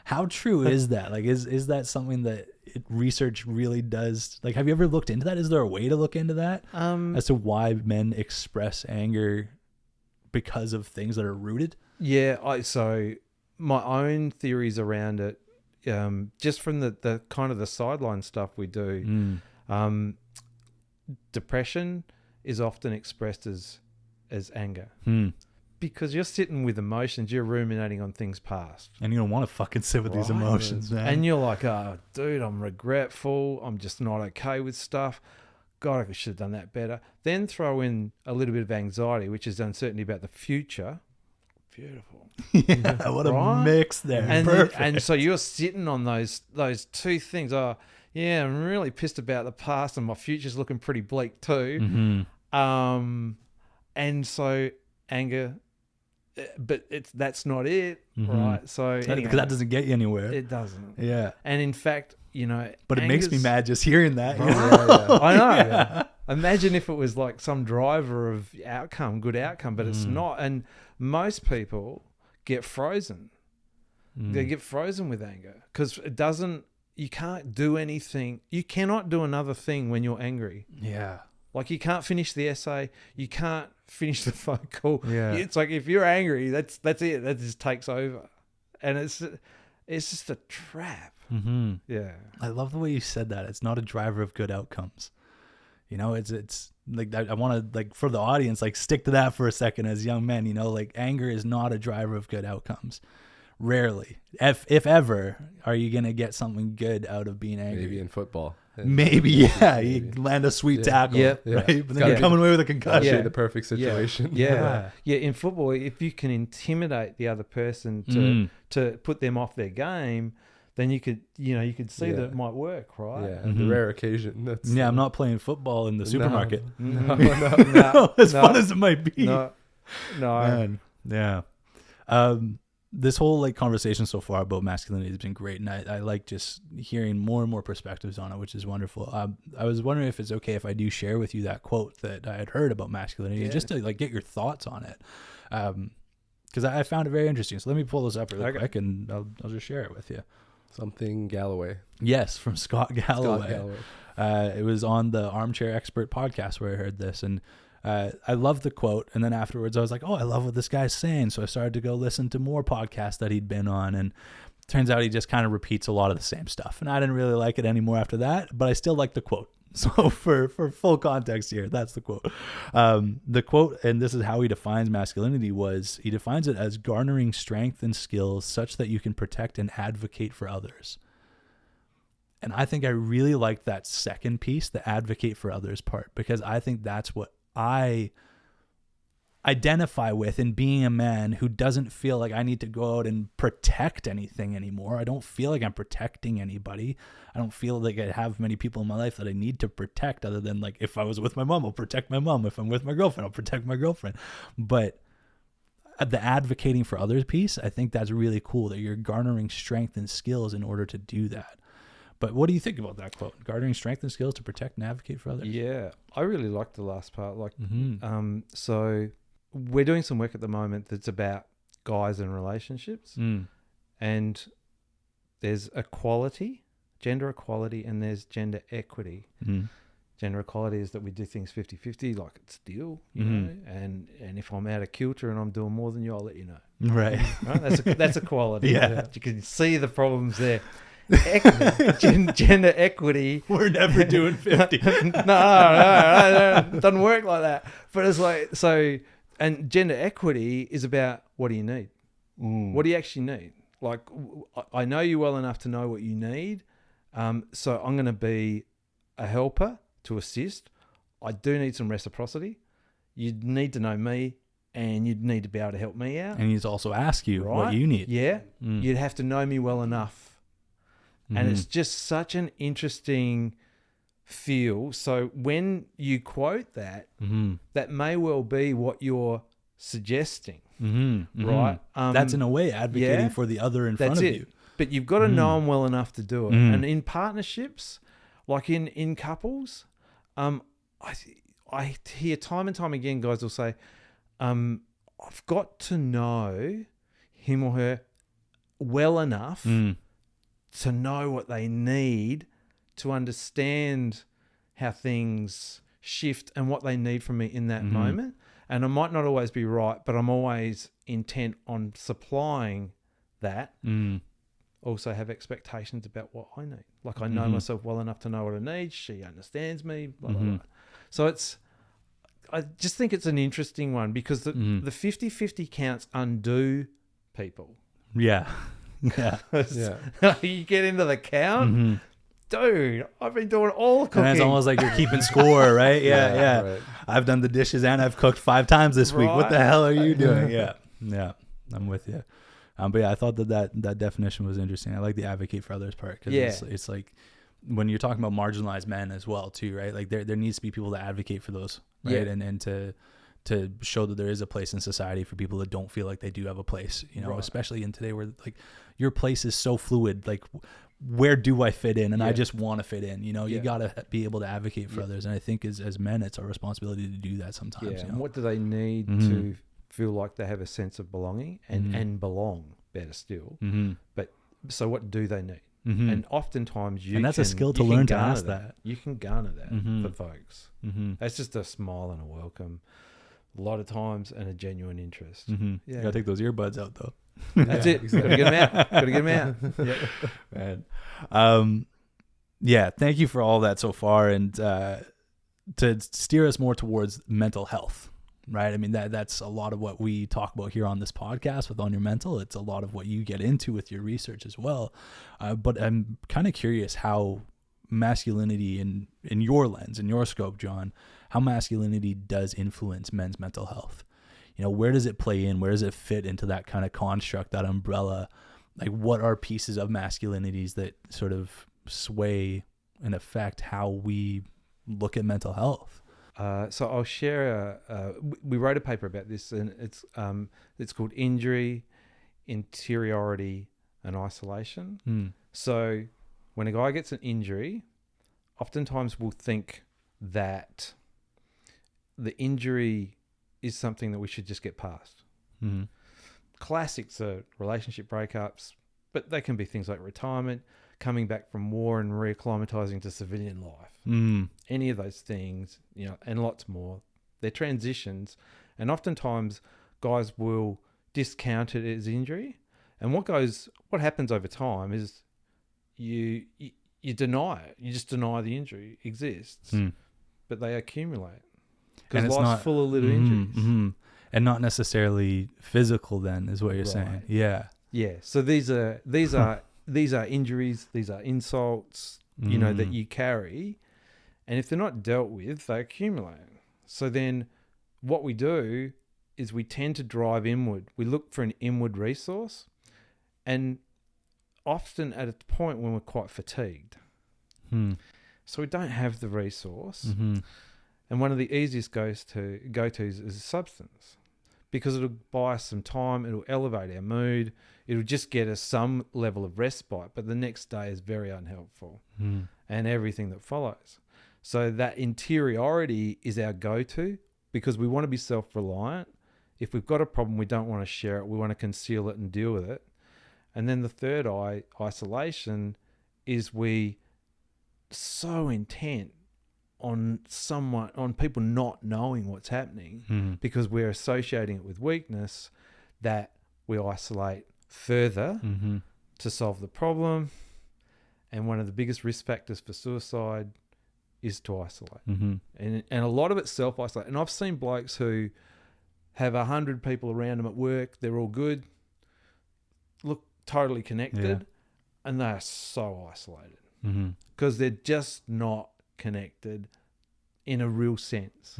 How true is that? Like, is that something that research really does? Like, have you ever looked into that? Is there a way to look into that as to why men express anger because of things that are rooted? Yeah, so my own theories around it, just from the kind of the sideline stuff we do. Depression is often expressed as anger because you're sitting with emotions, you're ruminating on things past, and you don't want to fucking sit with these emotions, man. And you're like, oh dude, I'm regretful, I'm just not okay with stuff, God, I should have done that better. Then throw in a little bit of anxiety, which is uncertainty about the future. Beautiful. Yeah, what a mix there. And perfect. And so you're sitting on those two things. Oh yeah, I'm really pissed about the past and my future's looking pretty bleak too. And so anger, but that's not it, right? So because that doesn't get you anywhere. It doesn't. Yeah. And in fact, you know, but it makes me mad just hearing that. Right? Yeah. I know. Yeah. Imagine if it was like some driver of good outcome, but it's not. And most people get frozen. They get frozen with anger because it doesn't. You can't do anything. You cannot do another thing when you're angry. Yeah. Like you can't finish the essay. You can't finish the phone call. Yeah. It's like if you're angry, that's it. That just takes over, and it's just a trap. Yeah. I love the way you said that. It's not a driver of good outcomes. You know, it's like I want to, like, for the audience, like, stick to that for a second as young men. You know, like, anger is not a driver of good outcomes. Rarely, if ever, are you gonna get something good out of being angry. Maybe in football. Maybe, yeah. You land a sweet tackle, right? But then you're coming away with a concussion. Yeah. The perfect situation. Yeah. In football, if you can intimidate the other person to put them off their game, then you could see that it might work, right? Yeah, the rare occasion. That's, I'm not playing football in the supermarket. No, As fun as it might be. no. Man, yeah. This whole like conversation so far about masculinity has been great, and I like just hearing more and more perspectives on it, which is wonderful. I was wondering if it's okay if I do share with you that quote that I had heard about masculinity, just to like get your thoughts on it, because I found it very interesting. So let me pull this up really quick, and I'll just share it with you. Something Galloway. Yes, from Scott Galloway. It was on the Armchair Expert podcast where I heard this, and I loved the quote. And then afterwards I was like, oh, I love what this guy's saying. So I started to go listen to more podcasts that he'd been on, and turns out he just kind of repeats a lot of the same stuff. And I didn't really like it anymore after that, but I still like the quote. So for full context here, that's the quote. The quote, and this is how he defines masculinity, he defines it as garnering strength and skills such that you can protect and advocate for others. And I think I really liked that second piece, the advocate for others part, because I think that's what I identify with in being a man who doesn't feel like I need to go out and protect anything anymore. I don't feel like I'm protecting anybody. I don't feel like I have many people in my life that I need to protect, other than like if I was with my mom, I'll protect my mom. If I'm with my girlfriend, I'll protect my girlfriend. But the advocating for others piece, I think that's really cool, that you're garnering strength and skills in order to do that. But what do you think about that quote? Garnering strength and skills to protect and advocate for others. Yeah, I really like the last part. Like, so we're doing some work at the moment that's about guys and relationships, and there's equality, gender equality, and there's gender equity. Gender equality is that we do things 50-50, like it's a deal, you know, and if I'm out of kilter and I'm doing more than you, I'll let you know. Right. That's equality. Yeah. You can see the problems there. Gender equity. We're never doing 50. No, doesn't work like that. But it's like, so, and gender equity is about, what do you need? What do you actually need? Like, I know you well enough to know what you need. So I'm going to be a helper to assist. I do need some reciprocity. You need to know me, and you'd need to be able to help me out. And he's also ask you what you need. Yeah. You'd have to know me well enough. And it's just such an interesting feel. So when you quote that, that may well be what you're suggesting, right? That's in a way advocating for the other in front of you. But you've got to know them well enough to do it. And in partnerships, like in couples, I hear time and time again, guys will say, I've got to know him or her well enough to know what they need, to understand how things shift and what they need from me in that moment. And I might not always be right, but I'm always intent on supplying that. Also have expectations about what I need. Like I know myself well enough to know what I need. She understands me, blah, blah, blah. So I just think it's an interesting one, because the 50-50 counts undo people. Yeah. You get into the count, dude, I've been doing all the cooking. And it's almost like you're keeping score, right? Yeah. Right. I've done the dishes and I've cooked 5 times this week. What the hell are you doing? Yeah, I'm with you. But yeah, I thought that definition was interesting. I like the advocate for others part, because it's like when you're talking about marginalized men as well too, right? Like there needs to be people to advocate for those, right? And to show that there is a place in society for people that don't feel like they do have a place, you know, especially in today where like your place is so fluid. Like, where do I fit in? And I just want to fit in, you know. You got to be able to advocate for others. And I think as men, it's our responsibility to do that sometimes. Yeah. You know? And what do they need to feel like they have a sense of belonging and belong, better still? But so what do they need? And oftentimes that's a skill to learn to ask that. You can garner that for folks. That's just a smile and a welcome. A lot of times, and a genuine interest. You gotta take those earbuds out though. That's it. Gotta get them out. Man. Thank you for all that so far, and to steer us more towards mental health, right? I mean, that's a lot of what we talk about here on this podcast with On Your Mental. It's a lot of what you get into with your research as well. But I'm kind of curious how masculinity in your lens, in your scope, John, how masculinity does influence men's mental health. You know, where does it play in? Where does it fit into that kind of construct, that umbrella like what are pieces of masculinities that sort of sway and affect how we look at mental health? So I'll share. We wrote a paper about this, and it's called Injury, Interiority, and Isolation. So when a guy gets an injury, oftentimes we'll think that the injury is something that we should just get past. Classics are relationship breakups, but they can be things like retirement, coming back from war and reacclimatizing to civilian life. Any of those things, and lots more. They're transitions, and oftentimes guys will discount it as injury. And what happens over time is you deny it. You just deny the injury exists, but they accumulate because life's full of little injuries. And not necessarily physical, then, is what you're saying. Yeah. So these are injuries, these are insults, that you carry, and if they're not dealt with, they accumulate. So then what we do is we tend to drive inward. We look for an inward resource, and often at a point when we're quite fatigued. So we don't have the resource. And one of the easiest go-tos is substance, because it'll buy us some time, it'll elevate our mood, it'll just get us some level of respite, but the next day is very unhelpful and everything that follows. So that interiority is our go-to, because we want to be self-reliant. If we've got a problem, we don't want to share it, we want to conceal it and deal with it. And then the third isolation, is we so intent on people not knowing what's happening because we're associating it with weakness, that we isolate further to solve the problem. And one of the biggest risk factors for suicide is to isolate. And a lot of it's self-isolate. And I've seen blokes who have 100 people around them at work, they're all good, look totally connected, and they are so isolated because they're just not connected in a real sense.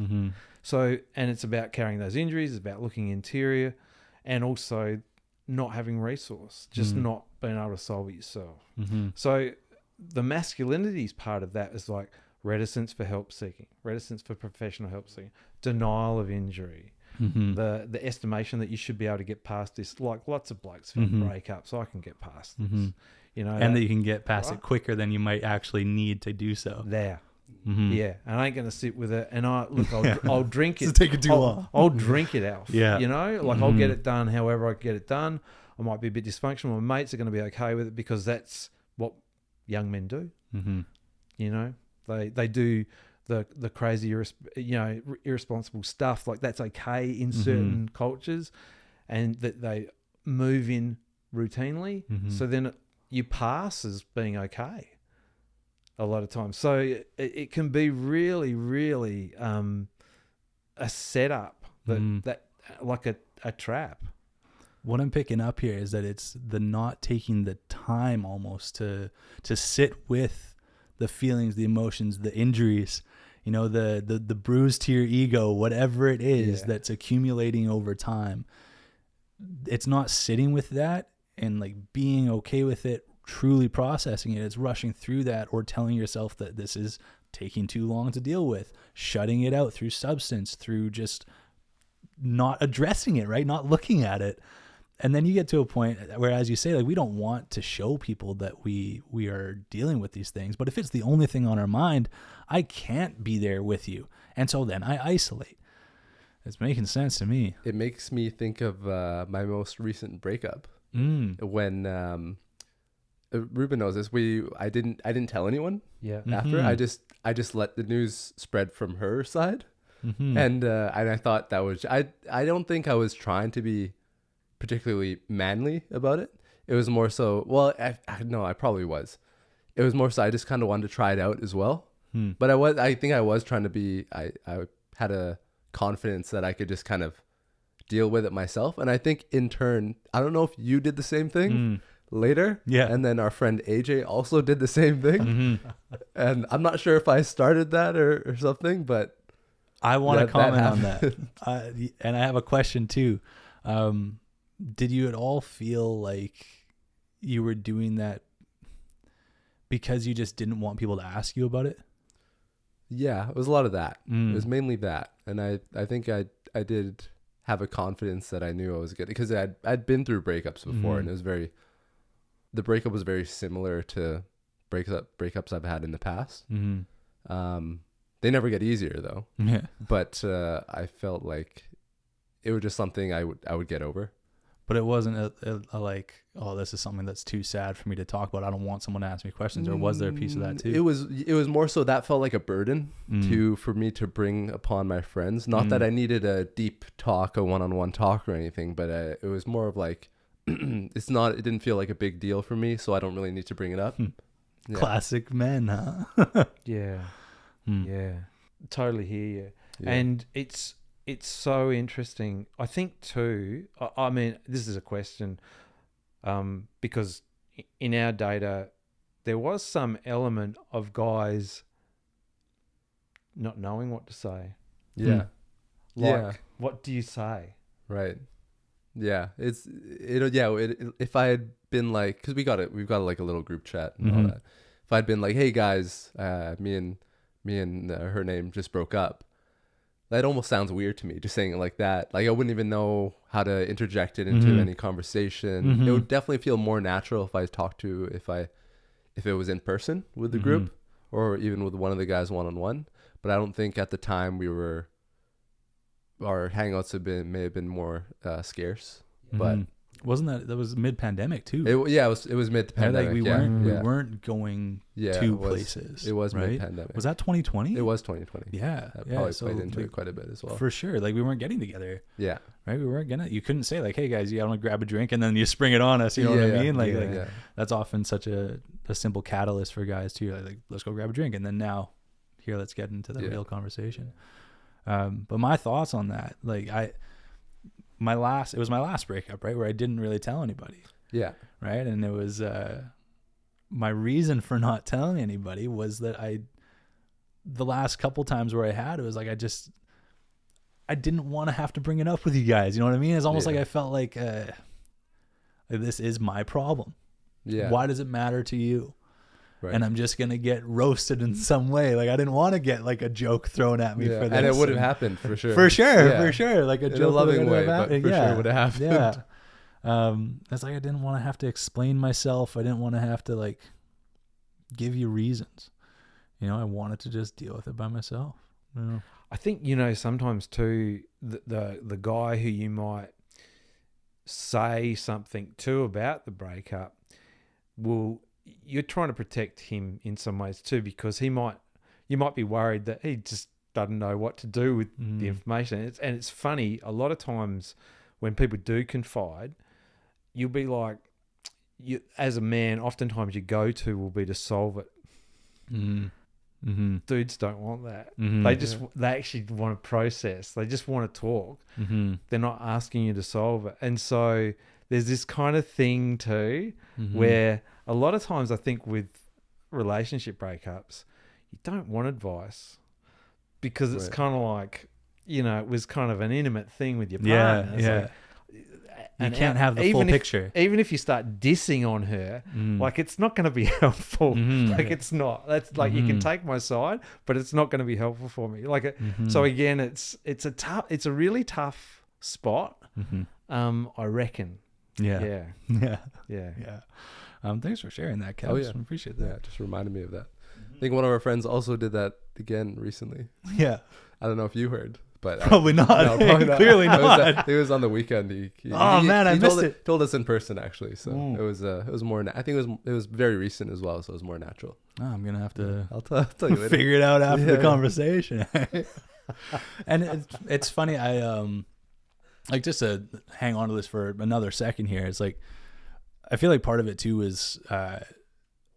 So, and it's about carrying those injuries, it's about looking interior, and also not having resource, just not being able to solve it yourself. So the masculinities part of that is like reticence for help seeking, reticence for professional help seeking, denial of injury, the estimation that you should be able to get past this, like lots of blokes from breakups, I can get past this. And that you can get past it quicker than you might actually need to do so. Yeah, and I ain't going to sit with it. And I'll drink it. It's taking too long. I'll drink it out. Yeah. I'll get it done however I get it done. I might be a bit dysfunctional. My mates are going to be okay with it because that's what young men do. They do the crazy, irresponsible stuff. Like that's okay in certain cultures, and that they move in routinely. So then you pass as being okay a lot of times. So it can be really, really a setup that like a trap. What I'm picking up here is that it's the not taking the time almost to sit with the feelings, the emotions, the injuries, the bruise to your ego, whatever it is that's accumulating over time. It's not sitting with that and like being okay with it, truly processing it. It's rushing through that or telling yourself that this is taking too long to deal with, shutting it out through substance, through just not addressing it, right? Not looking at it. And then you get to a point where, as you say, like we don't want to show people that we are dealing with these things. But if it's the only thing on our mind, I can't be there with you. And so then I isolate. It's making sense to me. It makes me think of my most recent breakup. When Ruben knows this, I didn't tell anyone. After I just let the news spread from her side, and I thought that was I don't think I was trying to be particularly manly about it. It was more so, well, I probably was. It was more so I just kind of wanted to try it out as well. But I think I was trying to be. I had a confidence that I could just kind of deal with it myself, and I think in turn, I don't know if you did the same thing. Later, and then our friend AJ also did the same thing, and I'm not sure if I started that or something, but I want to comment on that. And I have a question too. Did you at all feel like you were doing that because you just didn't want people to ask you about it? Yeah, it was a lot of that. It was mainly that. And I think I did have a confidence that I knew I was good, because I'd been through breakups before, and the breakup was very similar to breakups I've had in the past. They never get easier though. Yeah. But I felt like it was just something I would get over. But it wasn't a like, oh, this is something that's too sad for me to talk about. I don't want someone to ask me questions. Or was there a piece of that too? It was more so that felt like a burden for me to bring upon my friends. Not that I needed a deep talk, a one-on-one talk or anything, but it was more of like, it didn't feel like a big deal for me, so I don't really need to bring it up. Yeah. Classic men, huh? Yeah. Yeah. Totally hear you. Yeah. And it's so interesting. I think too, I mean, this is a question, because in our data, there was some element of guys not knowing what to say. Yeah. Like, what do you say? Right. Yeah. If I had been like, cause we've got like a little group chat and all that. If I'd been like, hey guys, me and her name just broke up. That almost sounds weird to me, just saying it like that. Like I wouldn't even know how to interject it into any conversation. It would definitely feel more natural if I talked to, if it was in person with the group, or even with one of the guys one-on-one. But I don't think at the time our hangouts may have been more scarce. But wasn't that was mid-pandemic too? It was mid-pandemic. Like we weren't going to places. It was right? mid-pandemic. Was that 2020? It was 2020. Yeah, that probably played into it quite a bit as well. For sure. Like we weren't getting together. Yeah. Right. We weren't you couldn't say like, hey guys, you want to grab a drink, and then you spring it on us. You know what I mean? Like that's often such a simple catalyst for guys too. Like let's go grab a drink, and then now here, let's get into the real conversation. But my thoughts on that, like it was my last breakup, right? Where I didn't really tell anybody. Yeah. Right. And it was, my reason for not telling anybody was that the last couple times where I had, it was like, I didn't want to have to bring it up with you guys. You know what I mean? It's almost like I felt like this is my problem. Yeah. Why does it matter to you? Right. And I'm just going to get roasted in some way. Like I didn't want to get like a joke thrown at me for this. And it would have happened for sure. For sure. Like a joke in a loving way, but for sure would have happened. Yeah. It's like I didn't want to have to explain myself. I didn't want to have to like give you reasons. You know, I wanted to just deal with it by myself. You know? I think, sometimes too, the guy who you might say something to about the breakup you're trying to protect him in some ways too, because you might be worried that he just doesn't know what to do with the information. And it's funny, a lot of times when people do confide, you'll be like, as a man, oftentimes your go-to will be to solve it. Dudes don't want that. They actually want to process. They just want to talk. They're not asking you to solve it. And so there's this kind of thing too, where a lot of times I think with relationship breakups, you don't want advice because it's kind of like, it was kind of an intimate thing with your partner. Yeah. You can't have the full picture. Even if you start dissing on her, like it's not going to be helpful. Like it's not. That's like you can take my side, but it's not going to be helpful for me. Like so again, it's a really tough spot. I reckon. Yeah. Thanks for sharing that, Kev. I appreciate that. Yeah, just reminded me of that. I think one of our friends also did that again recently. Yeah. I don't know if you heard, but probably not. No, probably not. Clearly not. It was on the weekend. He missed it. Told us in person actually, so it was more. I think it was very recent as well, so it was more natural. Oh, I'm gonna have to. I'll tell you later. Figure it out after the conversation. And it's funny. I like just to hang on to this for another second here. It's like I feel like part of it too is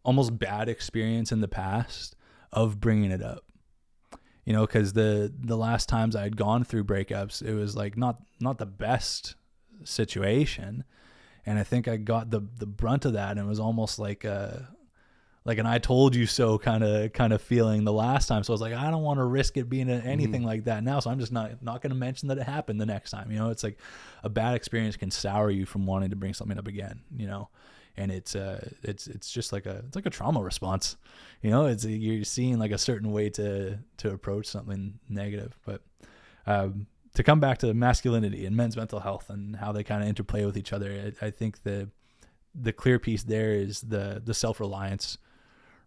almost bad experience in the past of bringing it up. Because the last times I had gone through breakups, it was like not the best situation, and I think I got the brunt of that, and it was almost like an I told you so kind of feeling the last time. So I was like, I don't want to risk it being anything like that now, so I'm just not going to mention that it happened the next time. It's like a bad experience can sour you from wanting to bring something up again. and it's just like a trauma response, you know. It's you're seeing like a certain way to approach something negative. But to come back to masculinity and men's mental health and how they kind of interplay with each other, I think the clear piece there is the self-reliance,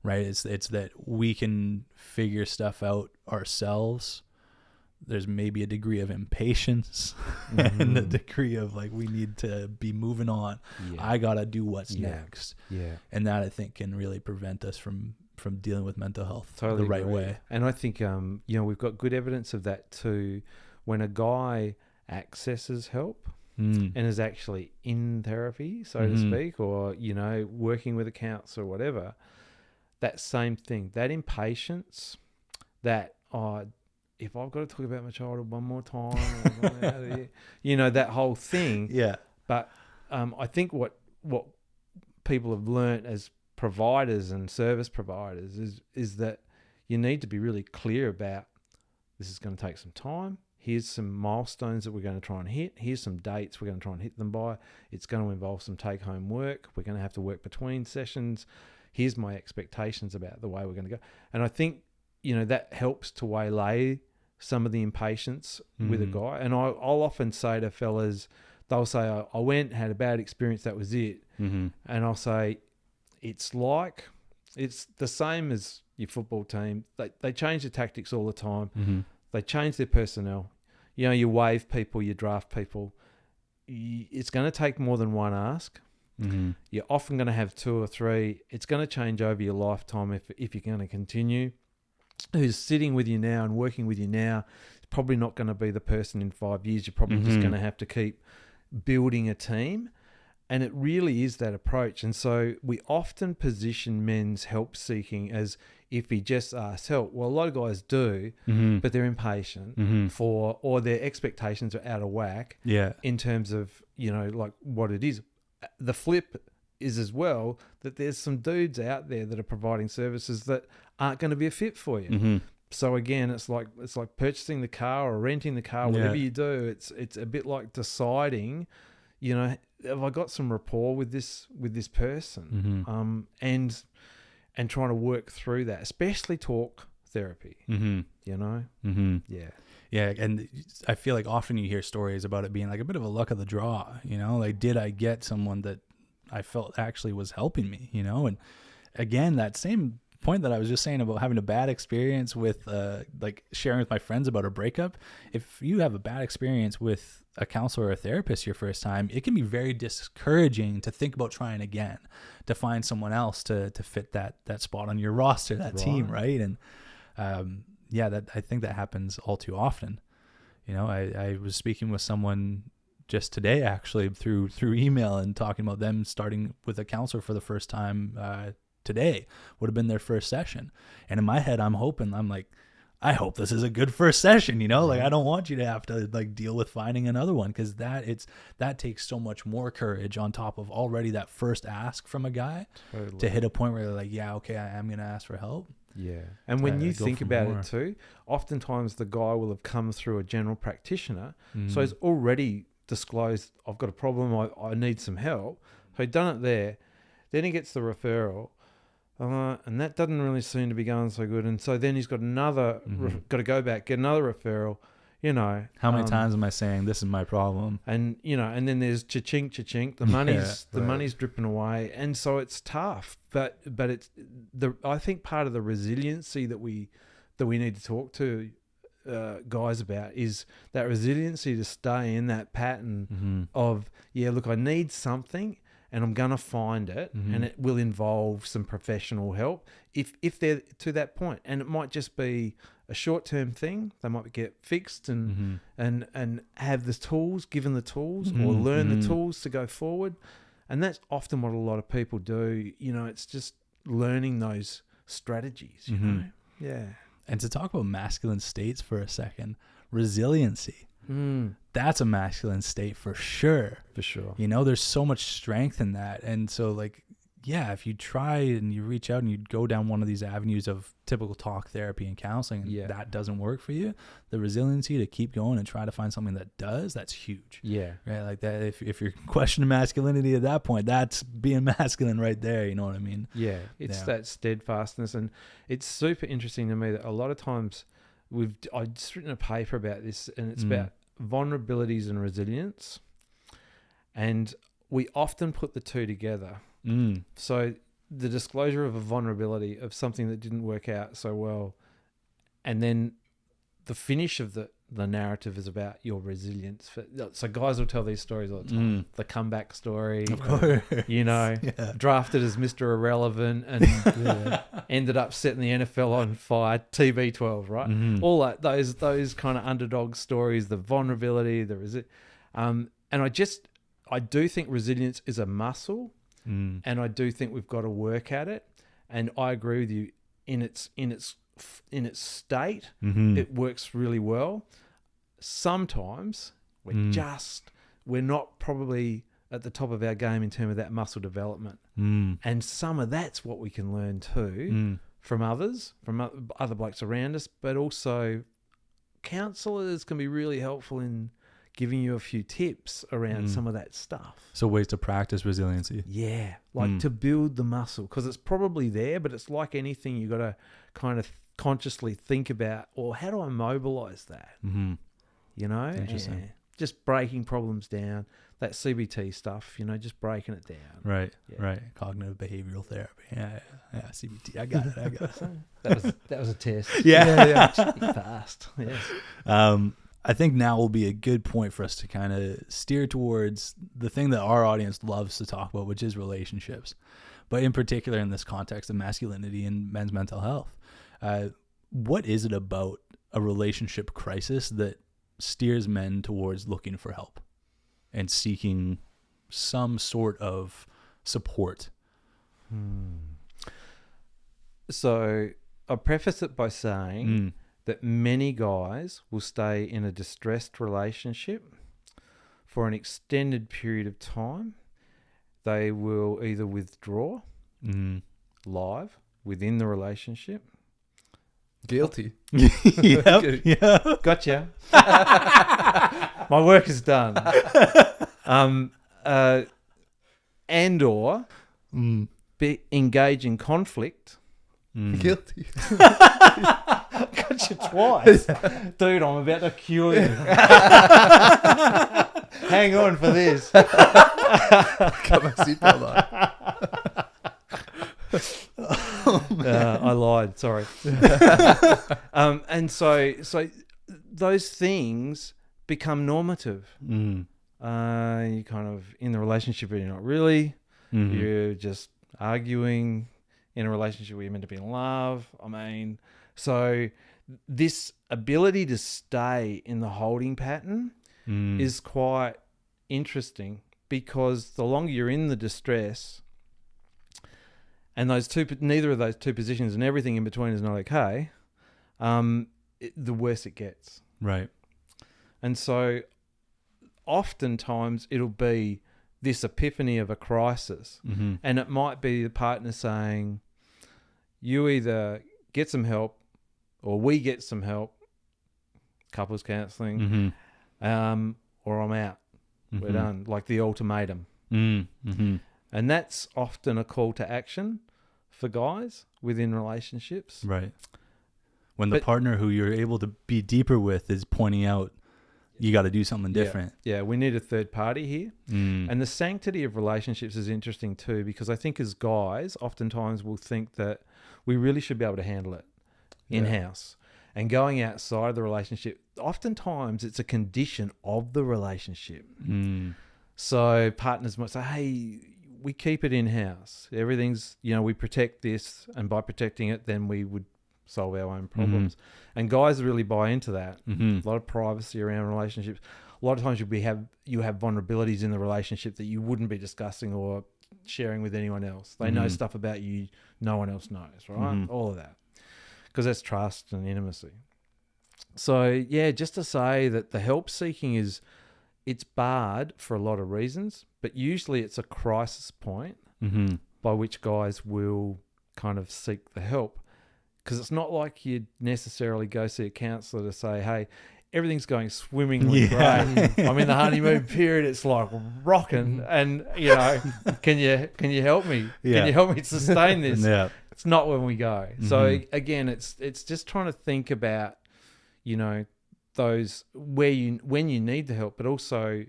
right? It's that we can figure stuff out ourselves. There's maybe a degree of impatience and a degree of like, we need to be moving on. Yeah. I got to do what's next. Yeah. And that I think can really prevent us from dealing with mental health the right way. And I think, we've got good evidence of that too. When a guy accesses help and is actually in therapy, so to speak, or, working with a counsellor or whatever, that same thing, that impatience, that, if I've got to talk about my childhood one more time, I'm out of here, that whole thing. Yeah. But I think what people have learnt as providers and service providers is that you need to be really clear about, this is going to take some time. Here's some milestones that we're going to try and hit. Here's some dates we're going to try and hit them by. It's going to involve some take-home work. We're going to have to work between sessions. Here's my expectations about the way we're going to go. And I think, that helps to waylay some of the impatience with a guy. And I'll often say to fellas, they'll say, I went, had a bad experience, that was it. And I'll say, it's the same as your football team. They change the tactics all the time. They change their personnel. You waive people, you draft people. It's going to take more than one ask. You're often going to have 2 or 3. It's going to change over your lifetime if you're going to continue. Who's sitting with you now and working with you now is probably not going to be the person in 5 years. You're probably just going to have to keep building a team. And it really is that approach. And so we often position men's help seeking as if he just asks help. Well, a lot of guys do, but they're impatient or their expectations are out of whack in terms of, like what it is. The flip is as well that there's some dudes out there that are providing services that aren't going to be a fit for you. So again, it's like purchasing the car or renting the car, whatever you do. It's a bit like deciding, have I got some rapport with this person, and trying to work through that, especially talk therapy. Yeah. Yeah, and I feel like often you hear stories about it being like a bit of a luck of the draw. Like, did I get someone that I felt actually was helping me? And again, that same point that I was just saying about having a bad experience with like sharing with my friends about a breakup. If you have a bad experience with a counselor or a therapist your first time, it can be very discouraging to think about trying again, to find someone else to fit that spot on your roster, that team, right? And that I think that happens all too often. I was speaking with someone just today, actually, through email, and talking about them starting with a counselor for the first time today. Would have been their first session. And in my head, I'm like, I hope this is a good first session, like, I don't want you to have to like deal with finding another one, because that takes so much more courage on top of already that first ask from a guy to hit a point where they're like, yeah, okay, I am going to ask for help. Yeah. And when you think about it too, oftentimes the guy will have come through a general practitioner. So he's already disclosed, I've got a problem, I need some help. So he'd done it there. Then he gets the referral. And that doesn't really seem to be going so good. And so then he's got got to go back, get another referral, How many times am I saying this is my problem? And, and then there's cha-chink, the money's dripping away. And so it's tough, but it's I think part of the resiliency that we need to talk to guys about is that resiliency to stay in that pattern of, look, I need something, and I'm going to find it, and it will involve some professional help if they're to that point. And it might just be a short-term thing. They might get fixed and have the tools, given the tools, or learn the tools to go forward. And that's often what a lot of people do. It's just learning those strategies, you know? Yeah. And to talk about masculine states for a second, resiliency. That's a masculine state for sure. For sure. There's so much strength in that. And so like if you try and you reach out and you go down one of these avenues of typical talk therapy and counseling, and that doesn't work for you, the resiliency to keep going and try to find something that does, that's huge. Yeah. Right. Like that. If you're questioning masculinity at that point, that's being masculine right there. You know what I mean? Yeah. It's that steadfastness. And it's super interesting to me that a lot of times I've just written a paper about this, and it's about vulnerabilities and resilience. And we often put the two together. So the disclosure of a vulnerability of something that didn't work out so well, and then the finish of the narrative is about your resilience. So guys will tell these stories all the time. The comeback story, of course. Drafted as Mr. Irrelevant and ended up setting the NFL on fire. TB12, right? All that, those kind of underdog stories, the vulnerability, and I do think resilience is a muscle. And I do think we've got to work at it. And I agree with you. In its state, it works really well. Sometimes we're not probably at the top of our game in terms of that muscle development. And some of that's what we can learn too from others, from other blokes around us. But also, counsellors can be really helpful in giving you a few tips around some of that stuff. So ways to practice resiliency. Yeah, like to build the muscle, because it's probably there, but it's like anything, you got to kind of consciously think about, or how do I mobilize that? You know, interesting. Just breaking problems down, that CBT stuff, just breaking it down. Right, right. Cognitive behavioral therapy. Yeah, CBT. I got it. That was a test. Yeah. Fast. Yes. I think now will be a good point for us to kind of steer towards the thing that our audience loves to talk about, which is relationships. But in particular, in this context of masculinity and men's mental health, what is it about a relationship crisis that steers men towards looking for help and seeking some sort of support? So I'll preface it by saying that many guys will stay in a distressed relationship for an extended period of time. They will either withdraw live within the relationship. Guilty. Yep. Gotcha. My work is done. And/or engage in conflict. Guilty. Got you twice. Dude, I'm about to cure you. Hang on for this. Got my seatbelt on. I lied. Sorry. And so those things become normative. You kind of in the relationship, but you're not really. You're just arguing in a relationship where you're meant to be in love. I mean, so this ability to stay in the holding pattern is quite interesting, because the longer you're in the distress, and neither of those two positions and everything in between is not okay, the worse it gets. Right. And so oftentimes it'll be this epiphany of a crisis. And it might be the partner saying, you either get some help or we get some help, couples counseling, or I'm out. We're done. Like the ultimatum. And that's often a call to action for guys within relationships. Right. When the partner who you're able to be deeper with is pointing out, you got to do something different. Yeah, we need a third party here. And the sanctity of relationships is interesting too, because I think as guys, oftentimes we'll think that we really should be able to handle it in-house. And going outside of the relationship, oftentimes it's a condition of the relationship. So partners might say, hey, we keep it in-house. Everything's, we protect this, and by protecting it, then we would solve our own problems. And guys really buy into that. A lot of privacy around relationships. A lot of times you have vulnerabilities in the relationship that you wouldn't be discussing or sharing with anyone else. They know stuff about you no one else knows, right? All of that. Because that's trust and intimacy. So, yeah, just to say that the help seeking it's barred for a lot of reasons, but usually it's a crisis point by which guys will kind of seek the help. Because it's not like you'd necessarily go see a counsellor to say, hey, everything's going swimmingly great. I'm in the honeymoon period. It's like rocking. And, can you help me? Yeah. Can you help me sustain this? Yeah. It's not when we go. So again, it's just trying to think about, those when you need the help, but also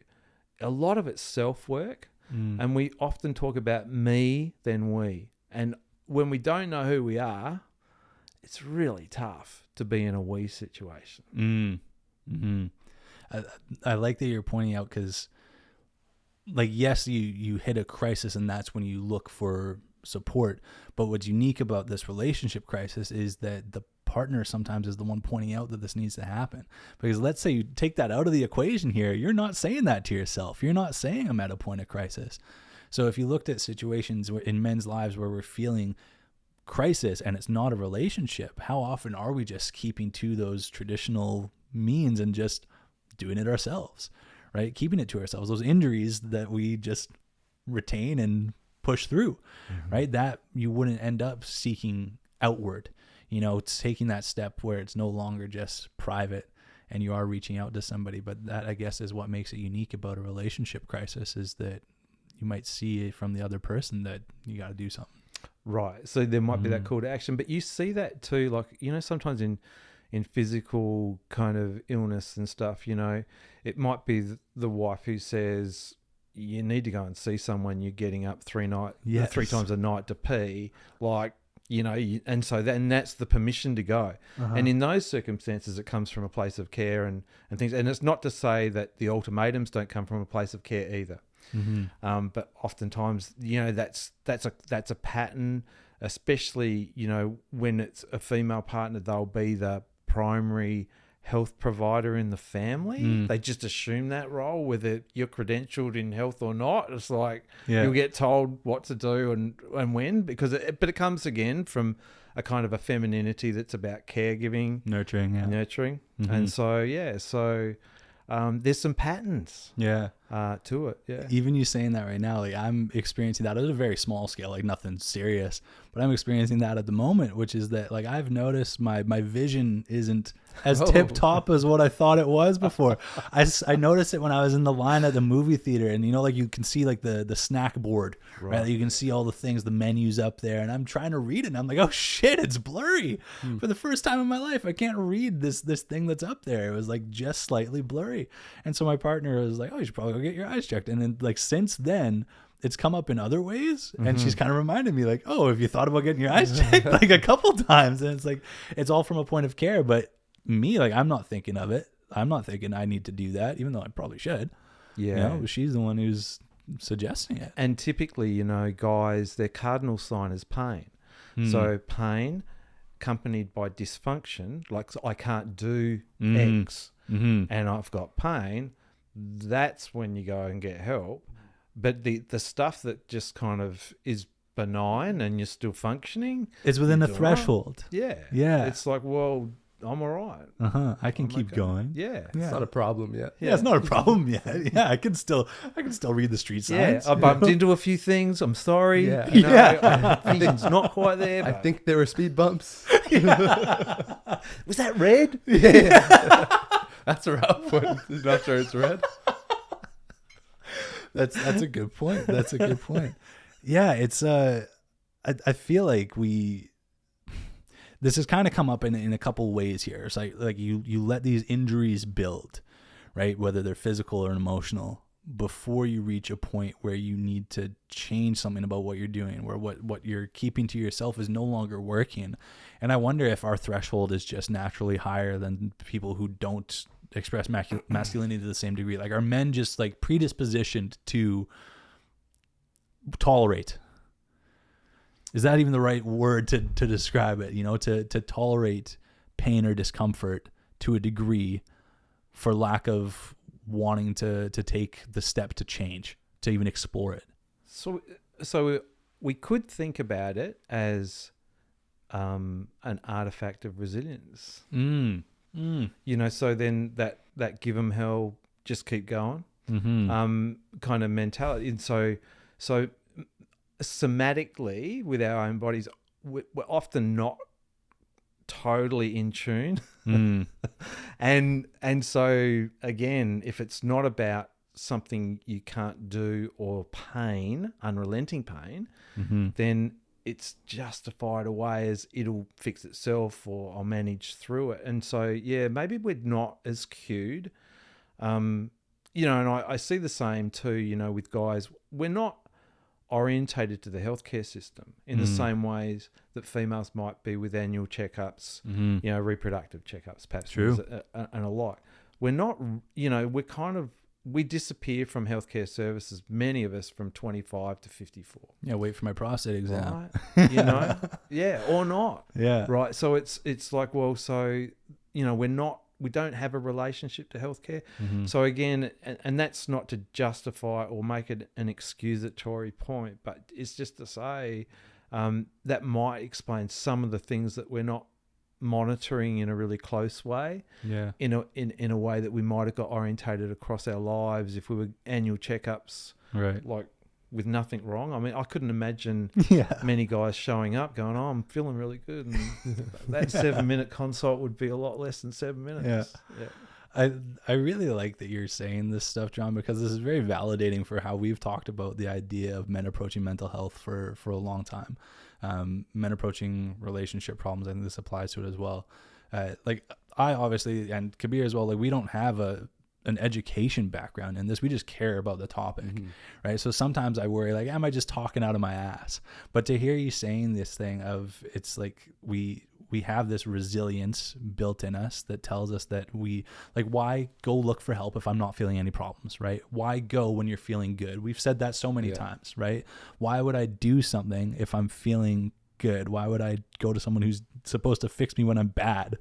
a lot of it's self-work. And we often talk about me, then we. And when we don't know who we are, it's really tough to be in a we situation. I like that you're pointing out, because yes, you hit a crisis and that's when you look for support. But what's unique about this relationship crisis is that the partner sometimes is the one pointing out that this needs to happen. Because let's say you take that out of the equation here, you're not saying that to yourself. You're not saying I'm at a point of crisis. So if you looked at situations in men's lives where we're feeling crisis and it's not a relationship, how often are we just keeping to those traditional means and just doing it ourselves, right? Keeping it to ourselves, those injuries that we just retain and push through, right? That you wouldn't end up seeking outward, taking that step where it's no longer just private and you are reaching out to somebody. But that, I guess, is what makes it unique about a relationship crisis, is that you might see from the other person that you got to do something. Right. So there might be that call to action, but you see that too, sometimes in physical kind of illness and stuff, it might be the wife who says, you need to go and see someone. You're getting up 3 times a night to pee, and so then that's the permission to go. And in those circumstances, it comes from a place of care and things. And it's not to say that the ultimatums don't come from a place of care either. But oftentimes, that's a pattern, especially, when it's a female partner, they'll be the primary health provider in the family. They just assume that role, whether you're credentialed in health or not. It's like you'll get told what to do and when, because it comes again from a kind of a femininity that's about caregiving, nurturing. And so there's some patterns to it. Yeah. Even you saying that right now, I'm experiencing that at a very small scale, nothing serious, but I'm experiencing that at the moment, which is that I've noticed my vision isn't as tip top as what I thought it was before. I noticed it when I was in the line at the movie theater, and you can see the snack board, right? You can see all the things, the menus up there, and I'm trying to read it, and I'm like, oh shit, it's blurry. For the first time in my life, I can't read this thing that's up there. It was just slightly blurry. And so my partner was like, oh, you should probably go get your eyes checked. And then since then, it's come up in other ways, and she's kind of reminded me oh, have you thought about getting your eyes checked? A couple times. And it's it's all from a point of care. But me, I'm not thinking of it. I'm not thinking I need to do that, even though I probably should. She's the one who's suggesting it. And typically, guys, their cardinal sign is pain. So pain accompanied by dysfunction, I can't do X and I've got pain, that's when you go and get help. But the stuff that just kind of is benign and you're still functioning, it's within a threshold. Right. It's well, I'm all right. I can keep going. It's not a problem yet. It's not a problem yet. I can still read the street signs. I bumped into a few things. I'm sorry. Vision's not quite there. I think there were speed bumps. Was that red? That's a rough one. Not sure it's red. That's a good point. That's a good point. Yeah, it's I feel like this has kind of come up in a couple ways here. It's like you let these injuries build, right? Whether they're physical or emotional, before you reach a point where you need to change something about what you're doing, where what you're keeping to yourself is no longer working. And I wonder if our threshold is just naturally higher than people who don't express masculinity to the same degree. Are men just predispositioned to tolerate? Is that even the right word to describe it? To tolerate pain or discomfort to a degree for lack of wanting to take the step to change, to even explore it. So we could think about it as an artifact of resilience. So then that give 'em hell, just keep going, kind of mentality. And so somatically with our own bodies, we're often not totally in tune. And so again, if it's not about something you can't do or pain, unrelenting pain, then it's justified away as it'll fix itself or I'll manage through it. And so, yeah, maybe we're not as cued. And I see the same too, with guys. We're not orientated to the healthcare system in the same ways that females might be with annual checkups, reproductive checkups, perhaps, and alike. We're not, we disappear from healthcare services, many of us from 25 to 54. Yeah, wait for my prostate exam. Right? Yeah, or not. Yeah. Right. So it's like, well, so, we don't have a relationship to healthcare. So again, and that's not to justify or make it an excusatory point, but it's just to say that might explain some of the things that we're not monitoring in a really close way. Yeah. In a way that we might have got orientated across our lives if we were annual checkups. Right. Like with nothing wrong. I mean, I couldn't imagine many guys showing up going, "Oh, I'm feeling really good," and that 7-minute consult would be a lot less than 7 minutes. Yeah. I really like that you're saying this stuff, John, because this is very validating for how we've talked about the idea of men approaching mental health for a long time. Men approaching relationship problems, I think this applies to it as well. Like I obviously, and Kabir as well, like we don't have an education background in this. We just care about the topic, right? So sometimes I worry, like, am I just talking out of my ass? But to hear you saying this thing of, it's like we have this resilience built in us that tells us that why go look for help if I'm not feeling any problems, right? Why go when you're feeling good? We've said that so many times, right? Why would I do something if I'm feeling good? Why would I go to someone who's supposed to fix me when I'm bad?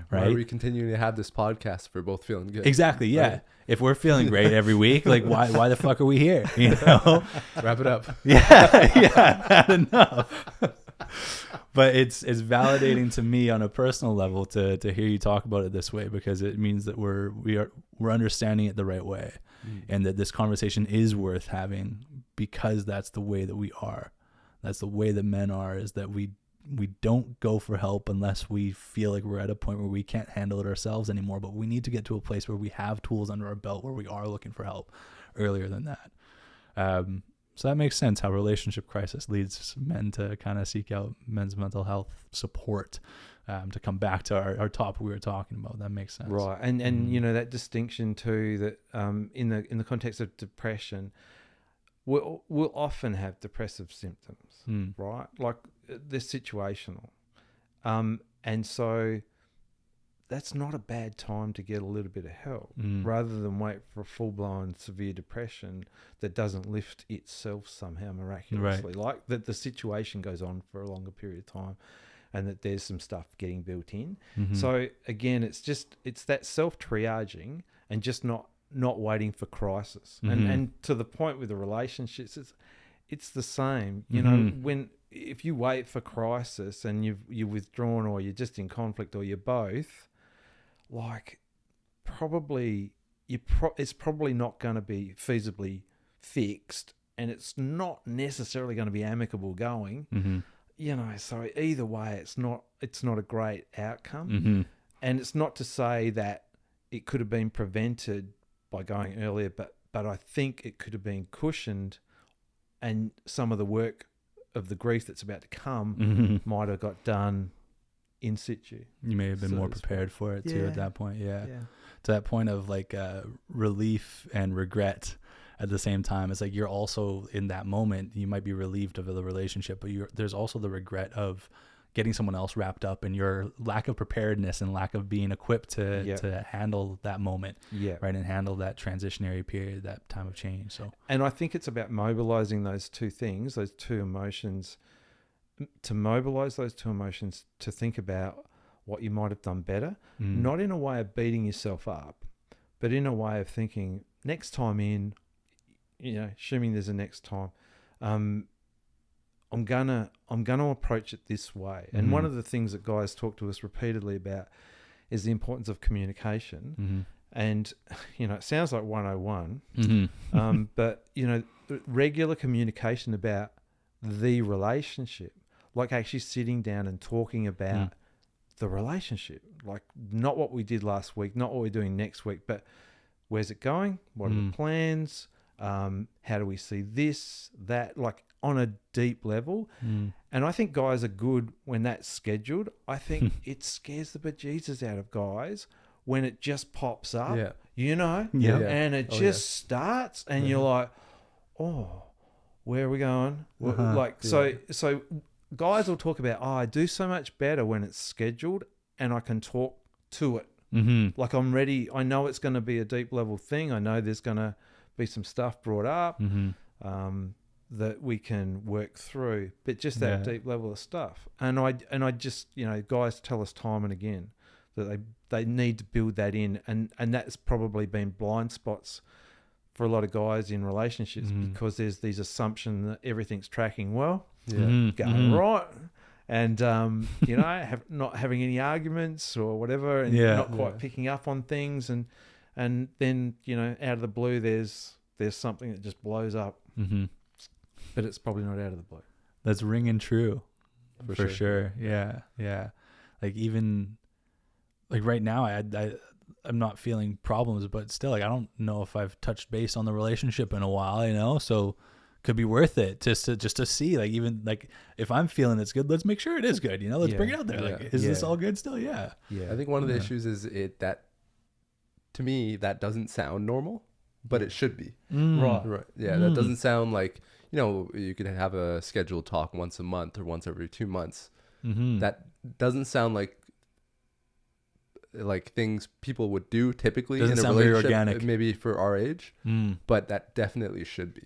Right? Why are we continuing to have this podcast if we're both feeling good? Exactly. Yeah. Right? If we're feeling great every week, like why the fuck are we here? Wrap it up. Not enough. But it's validating to me on a personal level to hear you talk about it this way, because it means that we're understanding it the right way, and that this conversation is worth having, because that's the way that we are. That's the way that men are, is that we don't go for help unless we feel like we're at a point where we can't handle it ourselves anymore. But we need to get to a place where we have tools under our belt where we are looking for help earlier than that. So that makes sense how relationship crisis leads men to kind of seek out men's mental health support, to come back to our topic we were talking about. That makes sense. Right. And that distinction too, that in the context of depression, we'll often have depressive symptoms, right? Like they're situational. And so that's not a bad time to get a little bit of help, rather than wait for a full-blown severe depression that doesn't lift itself somehow miraculously. Right. Like that the situation goes on for a longer period of time, and that there's some stuff getting built in. So again, it's that self-triaging and just not waiting for crisis. And to the point with the relationships, it's the same. If you wait for crisis and you're withdrawn, or you're just in conflict, or you're both, like it's probably not going to be feasibly fixed, and it's not necessarily going to be amicable going. So either way, it's not a great outcome. And it's not to say that it could have been prevented by going earlier, but I think it could have been cushioned, and some of the work of the grief that's about to come might have got done in situ. You may have been more prepared for it too at that point. Yeah. To that point of like relief and regret at the same time. It's like you're also in that moment, you might be relieved of the relationship, but there's also the regret of getting someone else wrapped up in your lack of preparedness and lack of being equipped to handle that moment, right, and handle that transitionary period, that time of change. So, and I think it's about mobilizing those two things, those two emotions, to mobilize those two emotions to think about what you might have done better, not in a way of beating yourself up, but in a way of thinking next time in, assuming there's a next time, I'm gonna approach it this way. And one of the things that guys talk to us repeatedly about is the importance of communication. And it sounds like 101, but regular communication about the relationship, like actually sitting down and talking about the relationship, like not what we did last week, not what we're doing next week, but where's it going? What are the plans? How do we see this, that, like on a deep level? And I think guys are good when that's scheduled. I think it scares the bejesus out of guys when it just pops up, you know, and it just starts and you're like, oh, where are we going? So guys will talk about, I do so much better when it's scheduled and I can talk to it. Like I'm ready. I know it's going to be a deep level thing. I know there's going to be some stuff brought up that we can work through, but just that deep level of stuff. And I just, you know, guys tell us time and again that they need to build that in, and that's probably been blind spots for a lot of guys in relationships because there's these assumptions that everything's tracking well, going right, and you know, not having any arguments or whatever, and not quite picking up on things, and then, you know, out of the blue there's something that just blows up, but it's probably not out of the blue. That's ringing true, for sure. Yeah. Like even like right now, I'm not feeling problems, but still, like I don't know if I've touched base on the relationship in a while, you know, so could be worth it just to see, like, even like if I'm feeling it's good, let's make sure it is good, you know, let's bring it out there. Like, is this all good still? I think one of the issues is that to me that doesn't sound normal, but it should be. Right. That doesn't sound like, you know, you could have a scheduled talk once a month or once every 2 months. That doesn't sound like things people would do typically doesn't in a sound relationship, very organic, maybe for our age, but that definitely should be.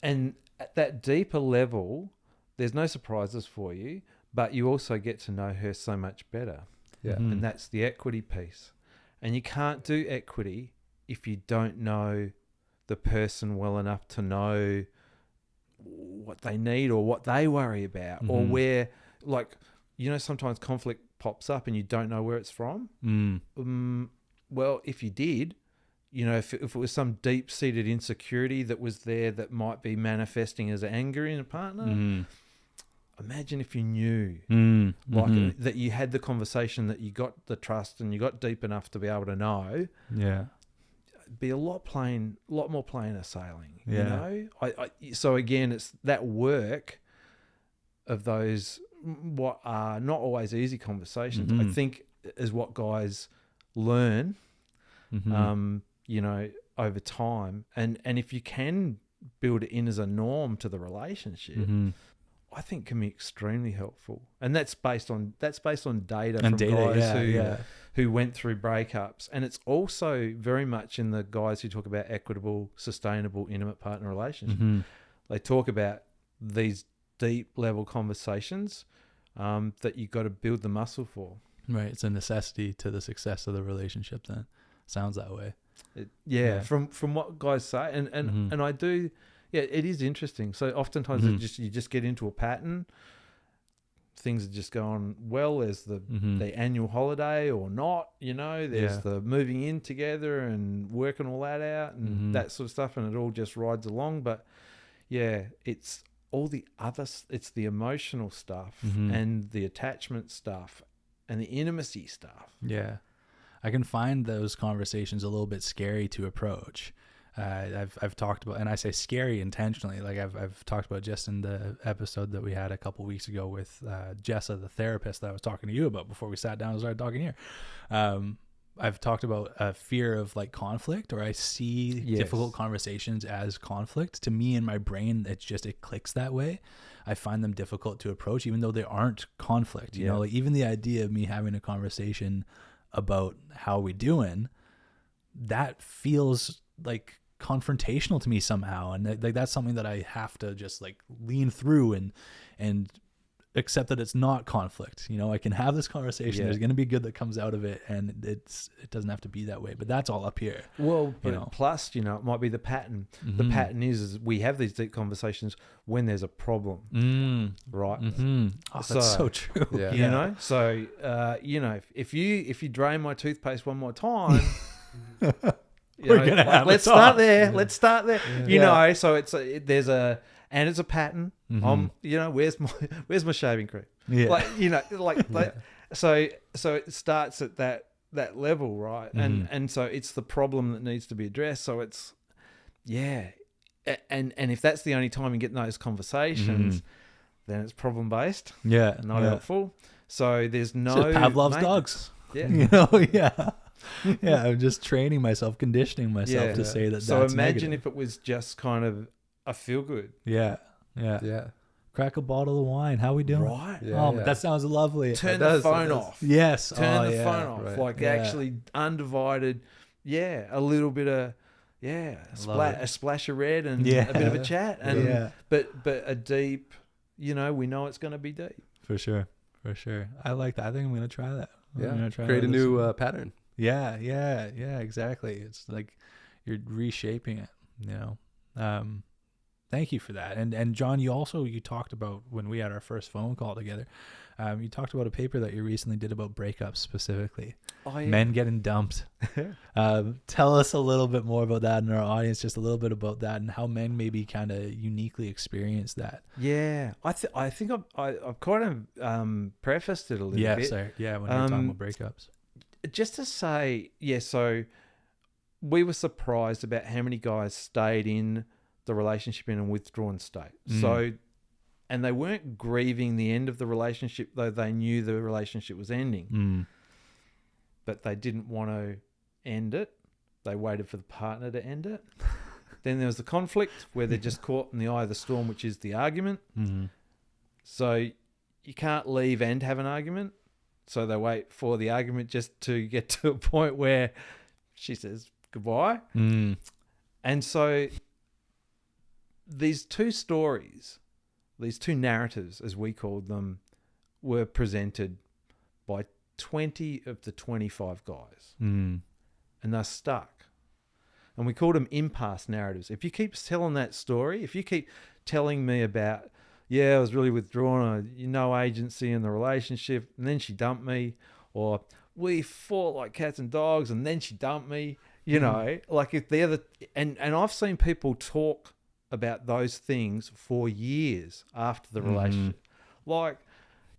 And at that deeper level, there's no surprises for you, but you also get to know her so much better. And that's the equity piece. And you can't do equity if you don't know the person well enough to know what they need or what they worry about, or where, like, you know, sometimes conflict pops up and you don't know where it's from. Well, if you did, you know, if it was some deep-seated insecurity that was there that might be manifesting as anger in a partner, imagine if you knew, that you had the conversation, that you got the trust and you got deep enough to be able to know. It'd be a lot more plain sailing, you know? So again, it's that work of those, what are not always easy conversations, I think, is what guys learn, you know, over time. And if you can build it in as a norm to the relationship, I think can be extremely helpful. And that's based on data from guys who went through breakups. And it's also very much in the guys who talk about equitable, sustainable, intimate partner relationships. They talk about these deep level conversations that you've got to build the muscle for. Right. It's a necessity to the success of the relationship then. Sounds that way. From what guys say. And I do, it is interesting. So oftentimes you just get into a pattern. Things are just going well. There's the annual holiday or not, you know, there's the moving in together and working all that out and that sort of stuff. And it all just rides along. But it's all the other, it's the emotional stuff and the attachment stuff and the intimacy stuff. I can find those conversations a little bit scary to approach. I've talked about, and I say scary intentionally, like I've talked about just in the episode that we had a couple weeks ago with Jessa, the therapist that I was talking to you about before we sat down and started talking here. I've talked about a fear of like conflict, or I see difficult conversations as conflict. To me, in my brain, it clicks that way. I find them difficult to approach, even though they aren't conflict. You know, like even the idea of me having a conversation about how we doing, that feels like confrontational to me somehow, and like that's something that I have to just like lean through and accept that it's not conflict. You know, I can have this conversation. There's going to be good that comes out of it, and it doesn't have to be that way. But that's all up here. Well, plus, you know, it might be the pattern. The pattern is we have these deep conversations when there's a problem, right? Oh, that's so true. You know, so you know, if you drain my toothpaste one more time. We're gonna have let's start there. You know, so there's a and it's a pattern. Where's my shaving cream? Yeah. So it starts at that level, right? And so it's the problem that needs to be addressed. So it's, and if that's the only time you get in those conversations, then it's problem based. Yeah. Not helpful. So there's no It's just Pavlov's dogs. Yeah. Yeah. I'm just training myself, conditioning myself to say that. So that's imagine negative. if it was just kind of a feel good. Yeah. Crack a bottle of wine. How we doing? Right. Yeah, that sounds lovely. Turn the phone off. Yes. Turn the phone off. Right. Like actually undivided. Yeah. A little bit of, a splash of red and a bit of a chat. And but a deep, we know it's going to be deep. For sure. I like that. I think I'm going to try that. Create a new pattern. Yeah, exactly. It's like you're reshaping it, Thank you for that. And John, you talked about, when we had our first phone call together, you talked about a paper that you recently did about breakups specifically. Oh, yeah. Men getting dumped. Tell us a little bit more about that, and our audience just a little bit about that, and how men maybe kind of uniquely experience that. Yeah, I think I've kind of prefaced it a little bit. Yeah, sorry. Yeah, when we're talking about breakups. Just to say, so we were surprised about how many guys stayed in the relationship in a withdrawn state. So, and they weren't grieving the end of the relationship, though they knew the relationship was ending. But they didn't want to end it. They waited for the partner to end it. Then there was the conflict where they're just caught in the eye of the storm, which is the argument. So you can't leave and have an argument. So they wait for the argument just to get to a point where she says goodbye. And so these two stories, these two narratives, as we called them, were presented by 20 of the 25 guys. And they're stuck. And we called them impasse narratives. If you keep telling that story, if you keep telling me about, I was really withdrawn, no agency in the relationship, and then she dumped me, or we fought like cats and dogs, and then she dumped me, like if they're and I've seen people talk about those things for years after the relationship. Like,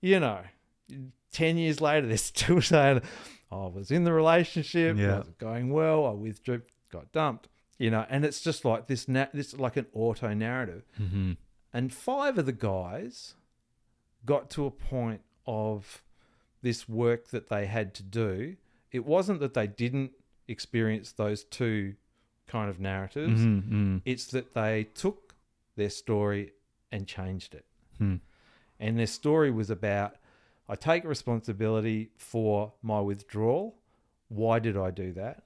10 years later, they're still saying, I was in the relationship, it wasn't going well, I withdrew, got dumped, and it's just like this like an auto narrative. And 5 of the guys got to a point of this work that they had to do. It wasn't that they didn't experience those two kind of narratives. It's that they took their story and changed it. And their story was about, I take responsibility for my withdrawal. Why did I do that?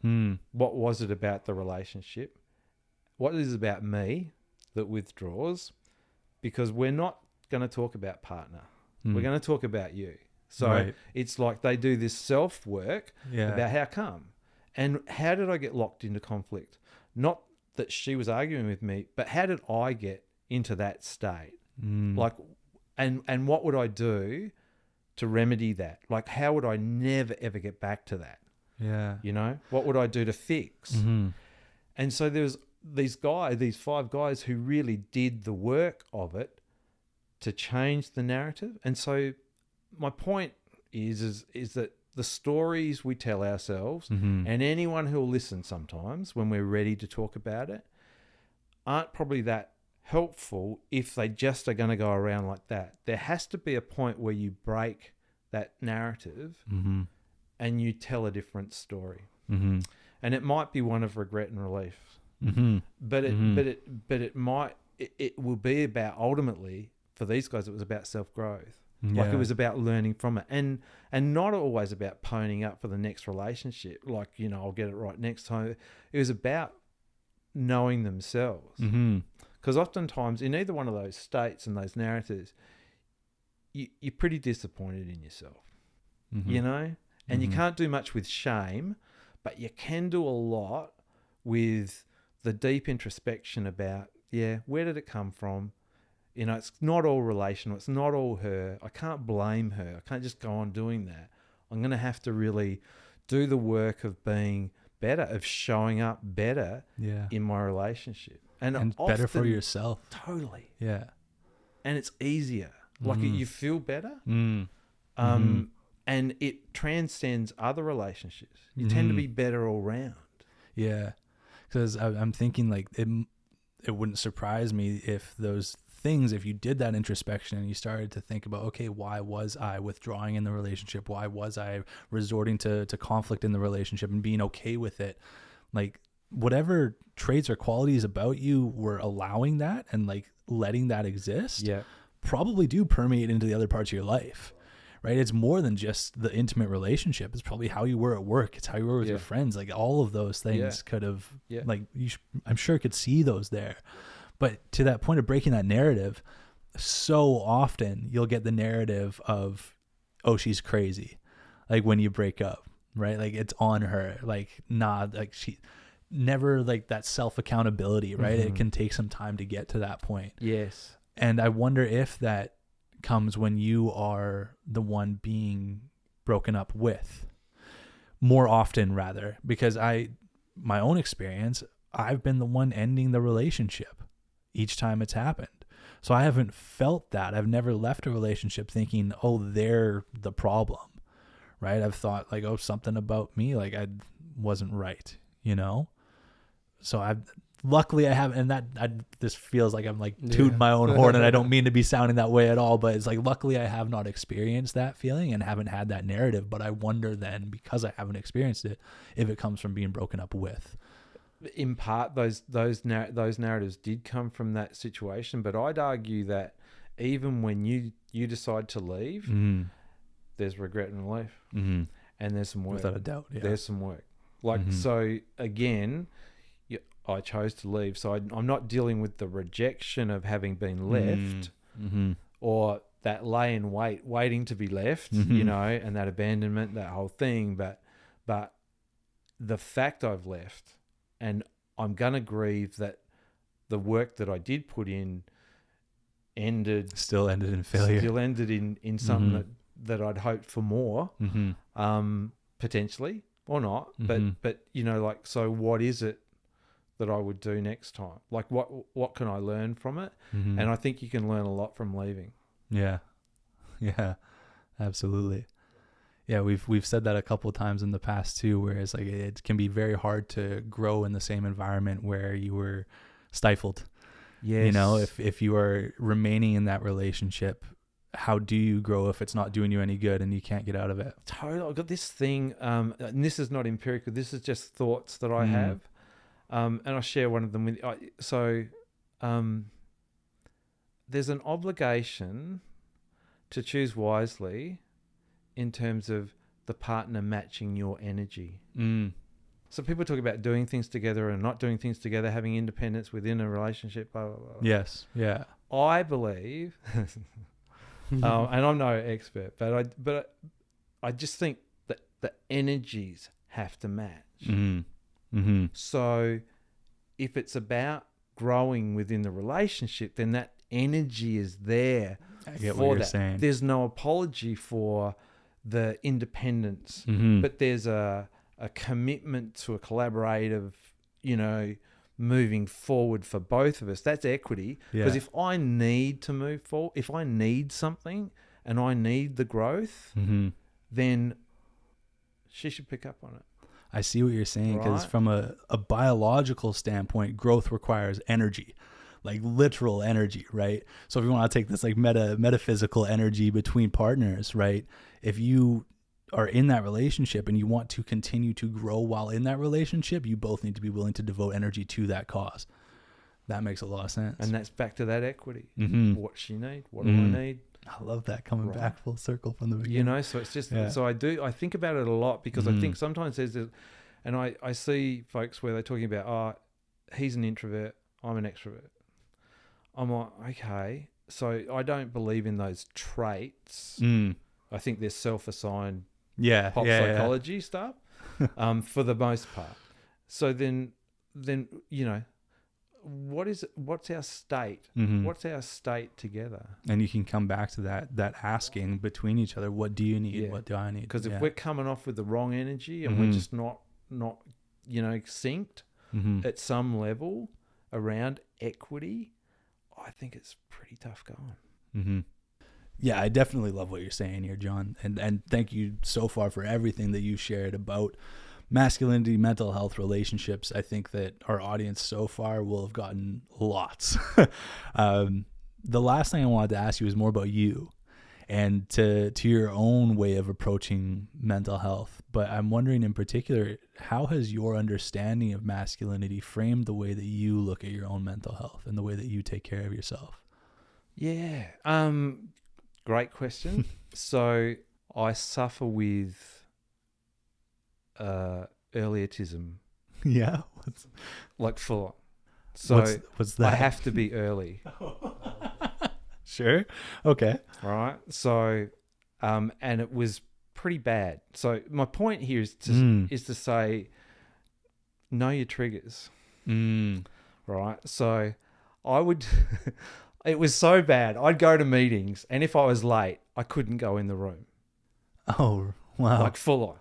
What was it about the relationship? What is it about me that withdraws? Because we're not going to talk about partner. We're going to talk about you. So it's like they do this self-work about how come. And how did I get locked into conflict? Not that she was arguing with me, but how did I get into that state? Like, and what would I do to remedy that? Like, how would I never, ever get back to that? What would I do to fix? And so there's these 5 guys who really did the work of it to change the narrative. And so my point is that the stories we tell ourselves, and anyone who will listen sometimes when we're ready to talk about it, aren't probably that helpful if they just are going to go around like that. There has to be a point where you break that narrative and you tell a different story. And it might be one of regret and relief. But it will be about, ultimately for these guys, it was about self-growth. Like it was about learning from it, and not always about ponying up for the next relationship. Like, I'll get it right next time. It was about knowing themselves. Because oftentimes in either one of those states and those narratives, you're pretty disappointed in yourself, and you can't do much with shame, but you can do a lot with the deep introspection about, where did it come from? It's not all relational. It's not all her. I can't blame her. I can't just go on doing that. I'm going to have to really do the work of being better, of showing up better in my relationship. and better for often- yourself. Totally. Yeah. And it's easier. Like you feel better. Mm. And it transcends other relationships. You tend to be better all round. Yeah. Because I'm thinking like it wouldn't surprise me if those things, if you did that introspection and you started to think about, okay, why was I withdrawing in the relationship? Why was I resorting to conflict in the relationship and being okay with it? Like whatever traits or qualities about you were allowing that and like letting that exist, probably do permeate into the other parts of your life. Right? It's more than just the intimate relationship. It's probably how you were at work. It's how you were with your friends. Like all of those things could have, like I'm sure could see those there. But to that point of breaking that narrative, so often you'll get the narrative of, oh, she's crazy. Like when you break up, right? Like it's on her. Like, nah, like she never like that self-accountability, right? It can take some time to get to that point. Yes. And I wonder if that comes when you are the one being broken up with more often, rather, because my own experience, I've been the one ending the relationship each time it's happened. So I haven't felt that. I've never left a relationship thinking, oh, they're the problem, right? I've thought like, oh, something about me, like I wasn't right, So luckily I haven't, and this feels like I'm like tooting my own horn, and I don't mean to be sounding that way at all, but it's like, luckily I have not experienced that feeling and haven't had that narrative. But I wonder then, because I haven't experienced it, if it comes from being broken up with. In part, those narratives did come from that situation, but I'd argue that even when you decide to leave, there's regret and relief, and there's some work. Without a doubt, there's some work. Like so, again, I chose to leave, so I'm not dealing with the rejection of having been left, or that lay in wait, waiting to be left, and that abandonment, that whole thing. But the fact I've left. And I'm going to grieve that the work that I did put in still ended in failure. Still ended in something that I'd hoped for more, potentially, or not. But like, so what is it that I would do next time? Like, what can I learn from it? And I think you can learn a lot from leaving. Yeah, absolutely. Yeah, we've said that a couple of times in the past too, where it's like it can be very hard to grow in the same environment where you were stifled. Yes. If you are remaining in that relationship, how do you grow if it's not doing you any good and you can't get out of it? Totally. I've got this thing, and this is not empirical. This is just thoughts that I have, and I'll share one of them with you. There's an obligation to choose wisely in terms of the partner matching your energy. So people talk about doing things together and not doing things together, having independence within a relationship, blah, blah, blah. Yes. Yeah. I believe, and I'm no expert, but I just think that the energies have to match. So if it's about growing within the relationship, then that energy is there. I get what you're saying. There's no apology for the independence, but there's a commitment to a collaborative, moving forward for both of us. That's equity. Because if I need to move forward, if I need something and I need the growth, then she should pick up on it. I see what you're saying, because from a biological standpoint, growth requires energy. Like literal energy, right? So if you want to take this like metaphysical energy between partners, right? If you are in that relationship and you want to continue to grow while in that relationship, you both need to be willing to devote energy to that cause. That makes a lot of sense. And that's back to that equity. What she need? What do I need? I love that, coming back full circle from the beginning. So it's just, so I think about it a lot, because I think sometimes there's and I see folks where they're talking about, oh, he's an introvert, I'm an extrovert. I'm like, okay, so I don't believe in those traits. I think they're self-assigned pop psychology stuff, for the most part. So then what's our state? What's our state together? And you can come back to that asking between each other, what do you need? What do I need? Because if we're coming off with the wrong energy and we're just not synced at some level, around equity, I think it's pretty tough going. Mm-hmm. Yeah, I definitely love what you're saying here, John. And thank you so far for everything that you shared about masculinity, mental health, relationships. I think that our audience so far will have gotten lots. The last thing I wanted to ask you is more about you and to your own way of approaching mental health. But I'm wondering in particular, how has your understanding of masculinity framed the way that you look at your own mental health and the way that you take care of yourself? Yeah. Great question. So I suffer with early autism, Yeah. like full on. So what's that? I have to be early. Sure. Okay. Right. So, and it was pretty bad. So my point here is to say, know your triggers. Right. So I would, it was so bad. I'd go to meetings, and if I was late, I couldn't go in the room. Oh, wow. Like full on.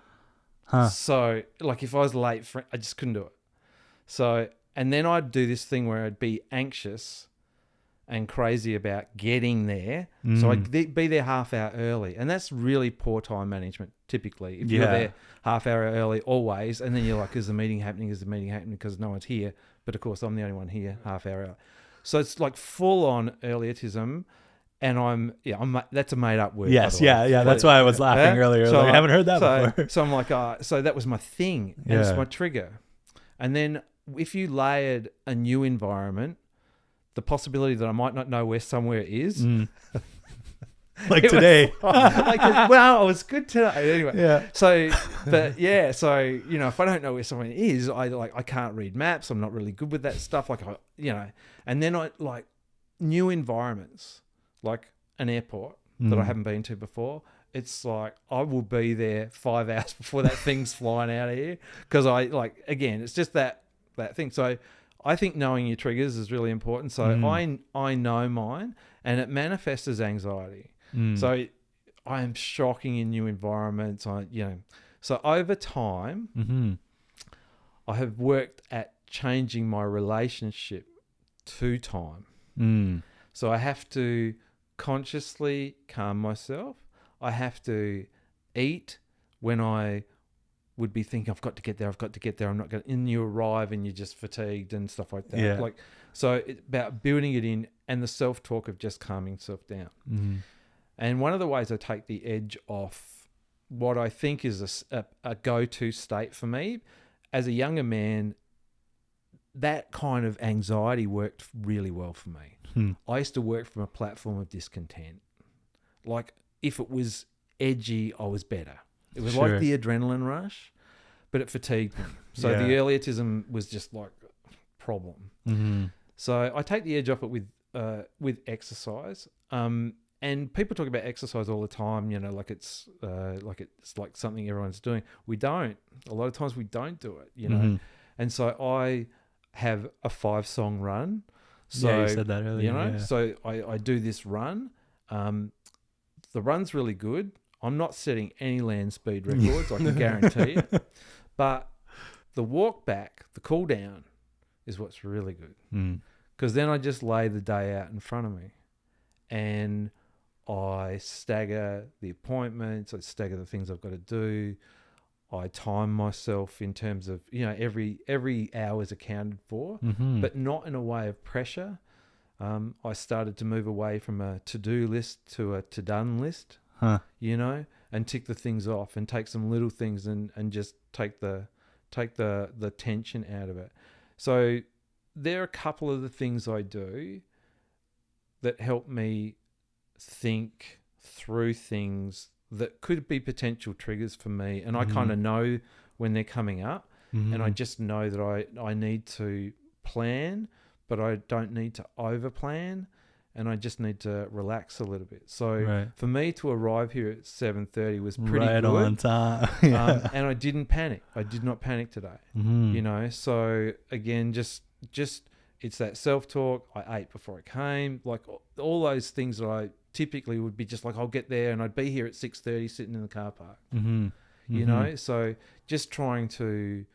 Huh. So like if I was late, I just couldn't do it. So, and then I'd do this thing where I'd be anxious and crazy about getting there. So I'd be there half hour early. And that's really poor time management, typically. If you're there half hour early always, and then you're like, is the meeting happening? Is the meeting happening? Because no one's here. But of course, I'm the only one here half hour early. So it's like full on early autism. And that's a made up word. Yes. Yeah. That's why I was laughing earlier. So I haven't heard that before. So I'm like, so that was my thing. And it's my trigger. And then if you layered a new environment, the possibility that I might not know where somewhere is. Like today. Well, it was good today. Anyway. Yeah. So, if I don't know where somewhere is, I can't read maps. I'm not really good with that stuff. And then I like new environments, like an airport that I haven't been to before. It's like I will be there 5 hours before that thing's flying out of here because it's just that thing. So I think knowing your triggers is really important. So I know mine, and it manifests as anxiety. So I am shocking in new environments. So over time, I have worked at changing my relationship to time. So I have to consciously calm myself. I have to eat when I would be thinking, I've got to get there. I'm not going to, and you arrive and you're just fatigued and stuff like that. Yeah. So it's about building it in and the self-talk of just calming yourself down. And one of the ways I take the edge off what I think is a go-to state for me as a younger man, that kind of anxiety worked really well for me. I used to work from a platform of discontent. Like if it was edgy, I was better. It was like the adrenaline rush, but it fatigued me. So the early autism was just like a problem. So I take the edge off it with exercise. And people talk about exercise all the time, like it's like something everyone's doing. We don't. A lot of times we don't do it, And so I have a 5-song run. So you said that earlier. So I do this run. The run's really good. I'm not setting any land speed records, I can guarantee it. But the walk back, the cool down, is what's really good. Because then I just lay the day out in front of me. And I stagger the appointments, I stagger the things I've got to do. I time myself in terms of, every hour is accounted for, but not in a way of pressure. I started to move away from a to-do list to a to-done list, and tick the things off and take some little things and just take the tension out of it. So there are a couple of the things I do that help me think through things that could be potential triggers for me. And I kind of know when they're coming up, and I just know that I need to plan, but I don't need to over plan, and I just need to relax a little bit. So for me to arrive here at 7:30 was pretty good. On time. And I didn't panic. I did not panic today. So again, just it's that self-talk. I ate before I came. Like all those things that I typically would be just like, I'll get there and I'd be here at 6:30 sitting in the car park. So just trying to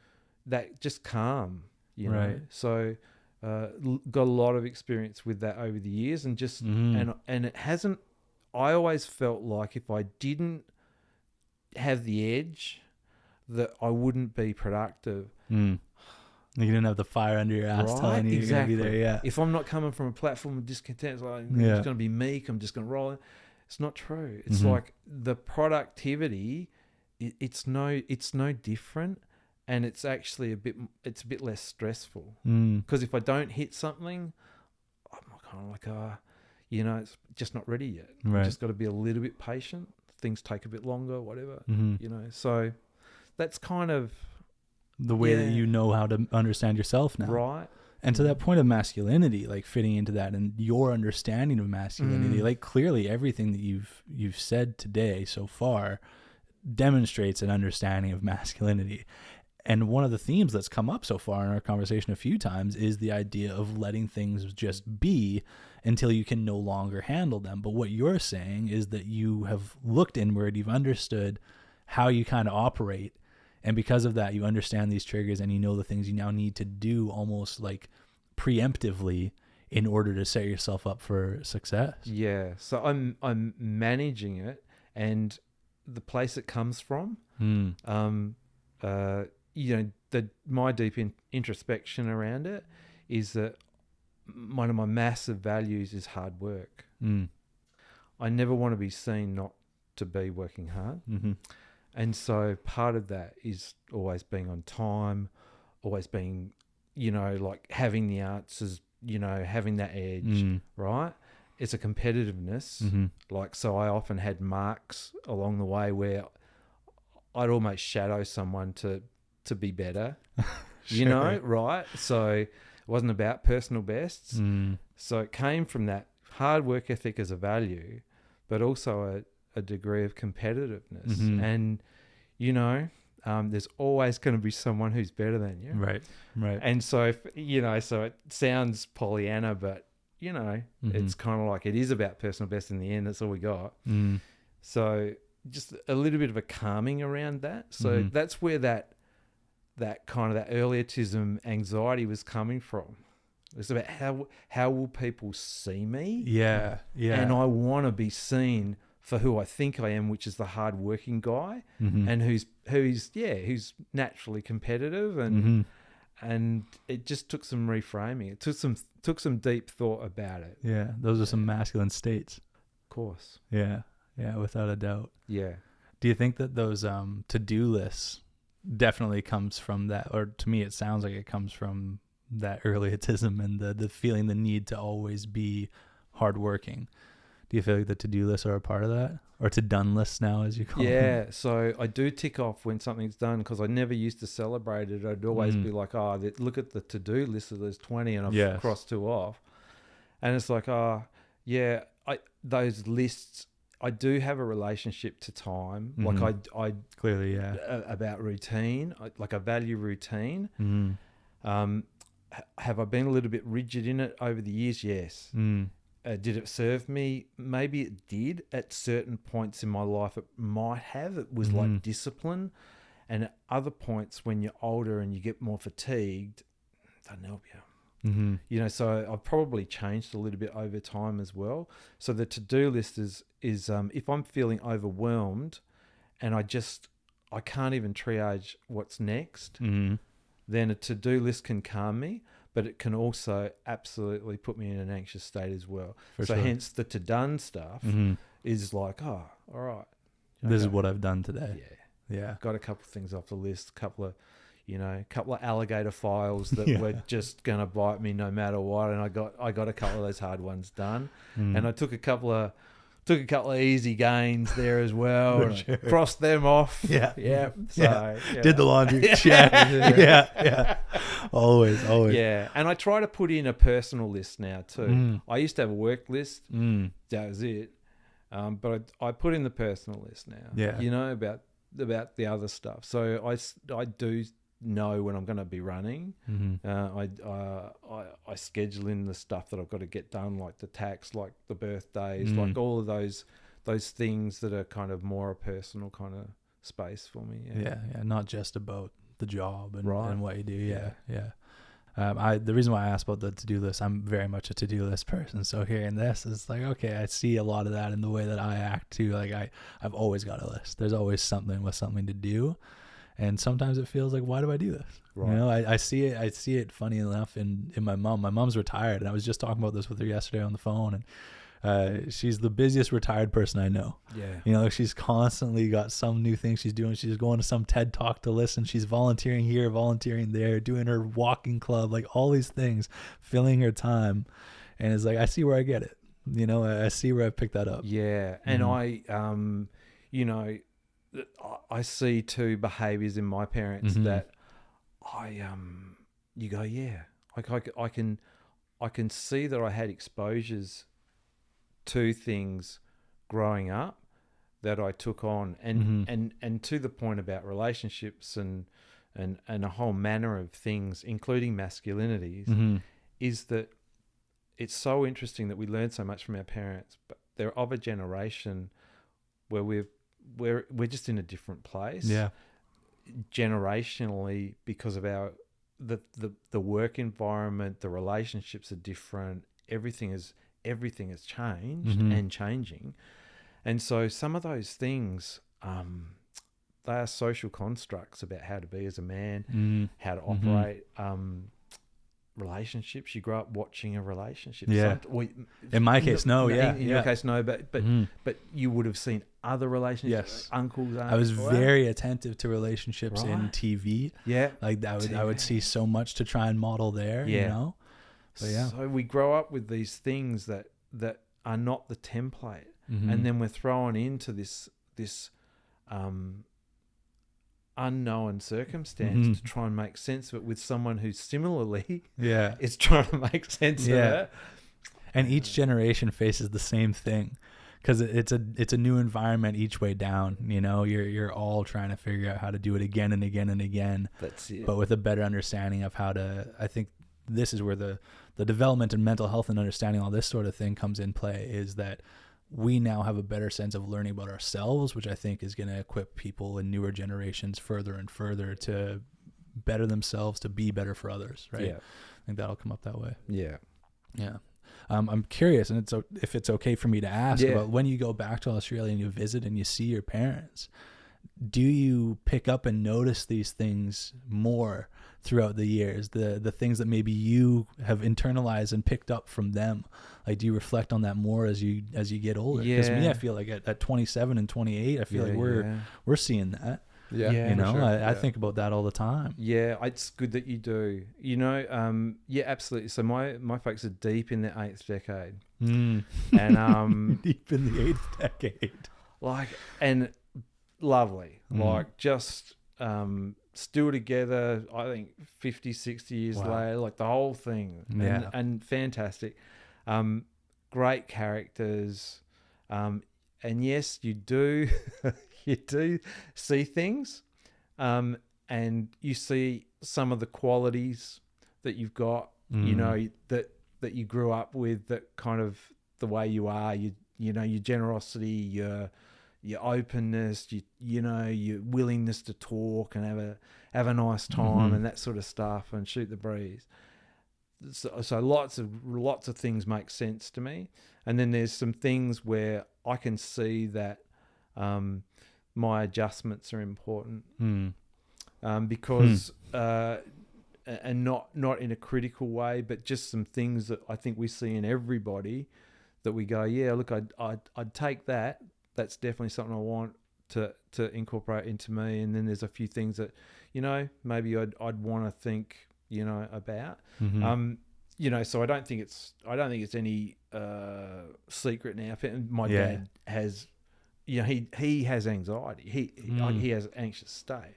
just calm, know. So got a lot of experience with that over the years, and just Mm-hmm. and it hasn't. I always felt like if I didn't have the edge, that I wouldn't be productive. You didn't have the fire under your ass telling you Exactly. you're gonna be there. Yeah. If I'm not coming from a platform of discontent, it's like I'm Yeah. just going to be meek. I'm just going to roll. It's not true. It's Mm-hmm. like the productivity. It's no different, and it's actually a bit less stressful. Because if I don't hit something, I'm kind of like, it's just not ready yet. Right. I've just got to be a little bit patient. Things take a bit longer, whatever. Mm-hmm. So that's kind of The way that you know how to understand yourself now. right. And to that point of masculinity, like fitting into that and your understanding of masculinity, like clearly everything that you've said today so far demonstrates an understanding of masculinity. And one of the themes that's come up so far in our conversation a few times is the idea of letting things just be until you can no longer handle them. But what you're saying is that you have looked inward, you've understood how you kind of operate, and because of that, you understand these triggers and you know the things you now need to do almost like preemptively in order to set yourself up for success. Yeah. So I'm managing it, and the place it comes from, my deep introspection around it is that one of my massive values is hard work. I never want to be seen not to be working hard. And so part of that is always being on time, always being, like having the answers, having that edge, right? It's a competitiveness. Like, so I often had marks along the way where I'd almost shadow someone to be better, right? So it wasn't about personal bests. So it came from that hard work ethic as a value, but also a degree of competitiveness. And, there's always going to be someone who's better than you. Right. And so, so it sounds Pollyanna, but, it's kind of like it is about personal best in the end. That's all we got. So just a little bit of a calming around that. So that's where that kind of that earlyism anxiety was coming from. It's about how will people see me? Yeah. And I want to be seen for who I think I am, which is the hard-working guy, and who's naturally competitive, and it just took some reframing. It took some deep thought about it. Yeah, those are some masculine states. Of course. Yeah, without a doubt. Yeah. Do you think that those to-do lists definitely comes from that, or to me it sounds like it comes from that earlyism and the feeling the need to always be hardworking? Do you feel like the to-do lists are a part of that? Or to-done lists now, as you call them? Yeah, so I do tick off when something's done, because I never used to celebrate it. I'd always be like, look at the to-do list, so there's 20 and I've crossed 2 off. And it's like, those lists, I do have a relationship to time. Like I clearly, about routine, like I value routine. Have I been a little bit rigid in it over the years? Yes. Did it serve me? Maybe it did. At certain points in my life, it might have. It was like discipline. And at other points, when you're older and you get more fatigued, it doesn't help you. So I've probably changed a little bit over time as well. So the to-do list is if I'm feeling overwhelmed and I can't even triage what's next, then a to-do list can calm me. But it can also absolutely put me in an anxious state as well. Hence the to-done stuff is like, all right. This is what I've done today. Yeah. Got a couple of things off the list, a couple of alligator files that were just going to bite me no matter what. And I got a couple of those hard ones done. And I took a couple of easy gains there as well. And crossed them off. Yeah. So, Did the laundry. Yeah. Always. Yeah. And I try to put in a personal list now too. I used to have a work list. That was it. But I put in the personal list now. Yeah. About the other stuff. So I do know when I'm going to be running. I schedule in the stuff that I've got to get done, like the tax, like the birthdays, like all of those things that are kind of more a personal kind of space for me. Yeah. Not just about the job and what you do. Yeah. The reason why I asked about the to-do list, I'm very much a to-do list person. So hearing this is like, okay, I see a lot of that in the way that I act too. Like I've always got a list. There's always something to do. And sometimes it feels like, why do I do this? Right. You know, I see it funny enough in my mom. My mom's retired, and I was just talking about this with her yesterday on the phone, and she's the busiest retired person I know. Yeah. You know, she's constantly got some new thing she's doing. She's going to some TED Talk to listen. She's volunteering here, volunteering there, doing her walking club, like all these things, filling her time. And it's like, I see where I get it. You know, I see where I picked that up. Yeah. And I, you know, I see too behaviors in my parents that you go, yeah, I can see that I had exposures to things growing up that I took on, and to the point about relationships and a whole manner of things, including masculinities, is that it's so interesting that we learn so much from our parents, but they're of a generation where we're just in a different place. Yeah. Generationally, because of our the work environment, the relationships are different. Everything has changed and changing, and so some of those things, they are social constructs about how to be as a man, how to operate. Relationships, you grow up watching a relationship. Yeah. In my case, no. In your case, no. But you would have seen other relationships. Yes. Uncles. I was very attentive to relationships in Right. TV. Yeah. Like I would see so much to try and model there. Yeah. You know. But yeah. So we grow up with these things that are not the template, and then we're thrown into this unknown circumstance to try and make sense of it with someone who similarly is trying to make sense of it. And each generation faces the same thing, because it's a new environment each way down. You know, you're all trying to figure out how to do it again and again and again. That's it. But with a better understanding of how to. I think this is where the development in mental health and understanding all this sort of thing comes in play, is that we now have a better sense of learning about ourselves, which I think is going to equip people in newer generations further and further to better themselves, to be better for others, right? Yeah. I think that'll come up that way. Yeah. Yeah. I'm curious, and if it's okay for me to ask about when you go back to Australia and you visit and you see your parents, do you pick up and notice these things more throughout the years, the things that maybe you have internalized and picked up from them? Like, do you reflect on that more as you get older? Because me, I feel like at 27 and 28, I feel like we're seeing that. Yeah, you know, sure. I think about that all the time. Yeah, it's good that you do. You know, yeah, absolutely. So my folks are deep in their 8th decade, and Deep in the 8th decade, like, and lovely, like just still together. I think 50, 60 years later, like the whole thing, and fantastic. Great characters, and yes, you do. You do see things, and you see some of the qualities that you've got, you know, that you grew up with, that kind of the way you are, you know, your generosity, your openness, you know, your willingness to talk and have a nice time and that sort of stuff, and shoot the breeze. So lots of things make sense to me, and then there's some things where I can see that my adjustments are important, because and not in a critical way, but just some things that I think we see in everybody that we go, yeah, look, I'd take that. That's definitely something I want to incorporate into me. And then there's a few things that, you know, maybe I'd want to think, you know, about. You know, so I don't think it's any secret now. My dad has, you know, he has anxiety. He has an anxious state,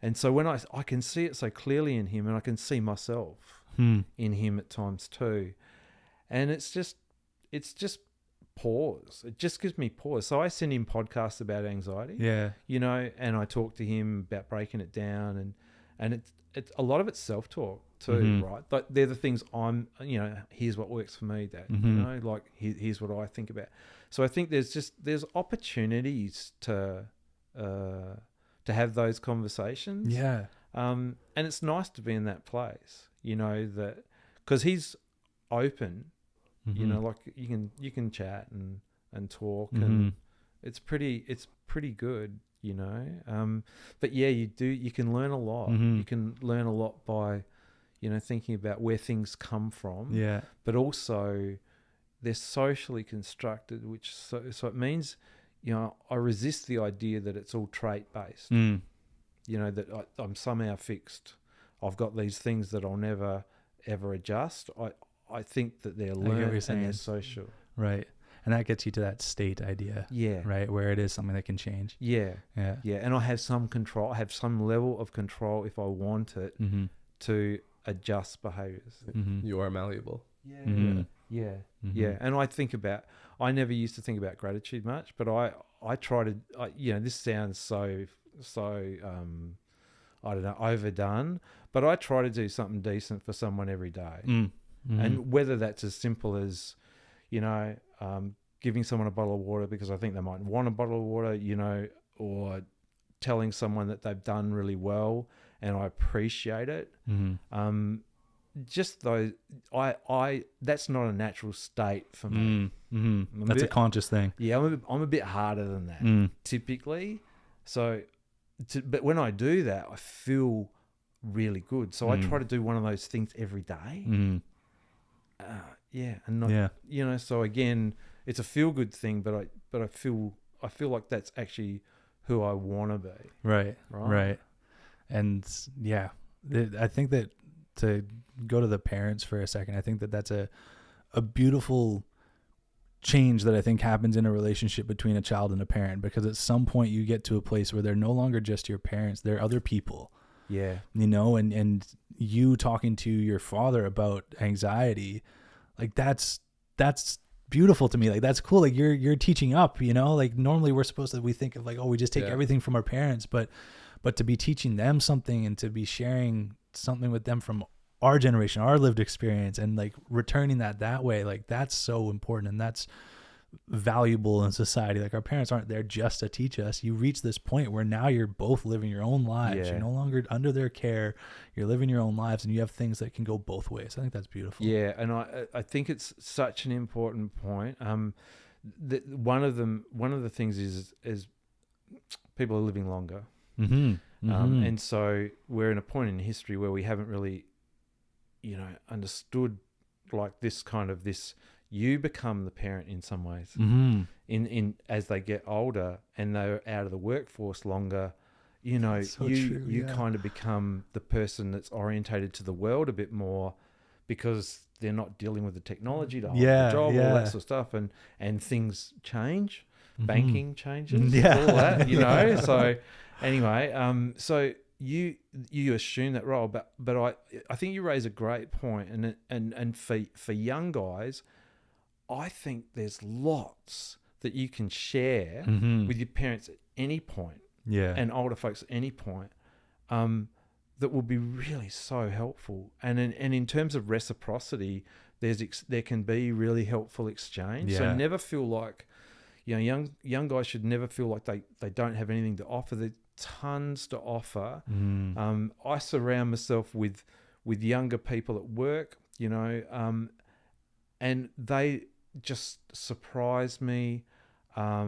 and so when I can see it so clearly in him, and I can see myself in him at times too, and it's just pause. It just gives me pause. So I send him podcasts about anxiety. Yeah, you know, and I talk to him about breaking it down, and it's a lot of it's self-talk too, right? But they're the things I'm, you know, here's what works for me, Dad. You know, like here's what I think about. So I think there's opportunities to have those conversations. Yeah. And it's nice to be in that place, that because he's open, like you can chat and talk, and it's pretty good, but yeah, you can learn a lot. You can learn a lot by, thinking about where things come from. Yeah. But also they're socially constructed, which so it means, I resist the idea that it's all trait based. That I'm somehow fixed. I've got these things that I'll never ever adjust. I think that they're learned and they're social. Right. And that gets you to that state idea. Yeah. Right. Where it is something that can change. Yeah. Yeah. Yeah. And I have some control. I have some level of control if I want it to adjust behaviors. You are malleable. Yeah. Yeah. And I never used to think about gratitude much, but I try to, this sounds so I don't know, overdone, but I try to do something decent for someone every day. And whether that's as simple as, giving someone a bottle of water because I think they might want a bottle of water, or telling someone that they've done really well and I appreciate it. Just those, that's not a natural state for me. That's a conscious thing. Yeah, I'm a bit harder than that typically. So, but when I do that, I feel really good. So I try to do one of those things every day. And not, so again, it's a feel good thing, but I feel like that's actually who I want to be. Right. And yeah, I think that, to go to the parents for a second, I think that that's a beautiful change that I think happens in a relationship between a child and a parent, because at some point you get to a place where they're no longer just your parents, they're other people. Yeah. And you talking to your father about anxiety, like that's beautiful to me. Like, that's cool. Like, you're teaching up, like normally we think of like, oh, we just take everything from our parents, but to be teaching them something and to be sharing something with them from our generation, our lived experience, and like returning that way, like that's so important and that's valuable in society. Like, our parents aren't there just to teach us. You reach this point where now you're both living your own lives. You're no longer under their care. You're living your own lives, and you have things that can go both ways. I think that's beautiful. Yeah, and I think it's such an important point. One of the things is people are living longer. And so we're in a point in history where we haven't really, understood like this kind of this. You become the parent in some ways. In as they get older and they're out of the workforce longer, you kind of become the person that's orientated to the world a bit more, because they're not dealing with the technology to hold the job, all that sort of stuff, and things change, banking changes, all that, So anyway, so you assume that role, but I think you raise a great point, and for young guys, I think there's lots that you can share with your parents at any point, and older folks at any point, that will be really so helpful. And in terms of reciprocity, there can be really helpful exchange. So never feel like, young guys should never feel like they don't have anything to offer. There's tons to offer. I surround myself with younger people at work, and they just surprise me. I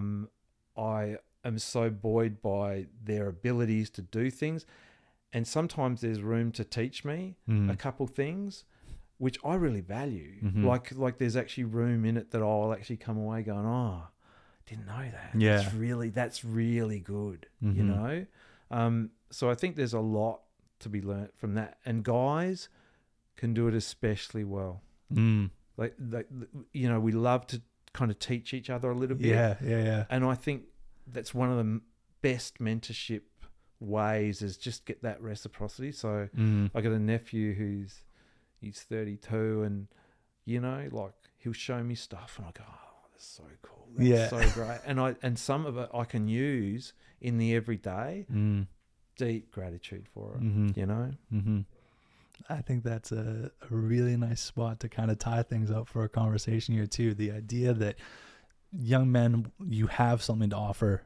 am so buoyed by their abilities to do things, and sometimes there's room to teach me a couple things, which I really value. Like there's actually room in it that I'll actually come away going, oh, didn't know that. That's really good. So I think there's a lot to be learnt from that, and guys can do it especially well. Like we love to kind of teach each other a little bit. Yeah. And I think that's one of the best mentorship ways, is just get that reciprocity. So I got a nephew he's 32, and like he'll show me stuff, and I go, oh, that's so cool. That's so great. And some of it I can use in the everyday. Deep gratitude for it. I think that's a really nice spot to kind of tie things up for a conversation here too. The idea that young men, you have something to offer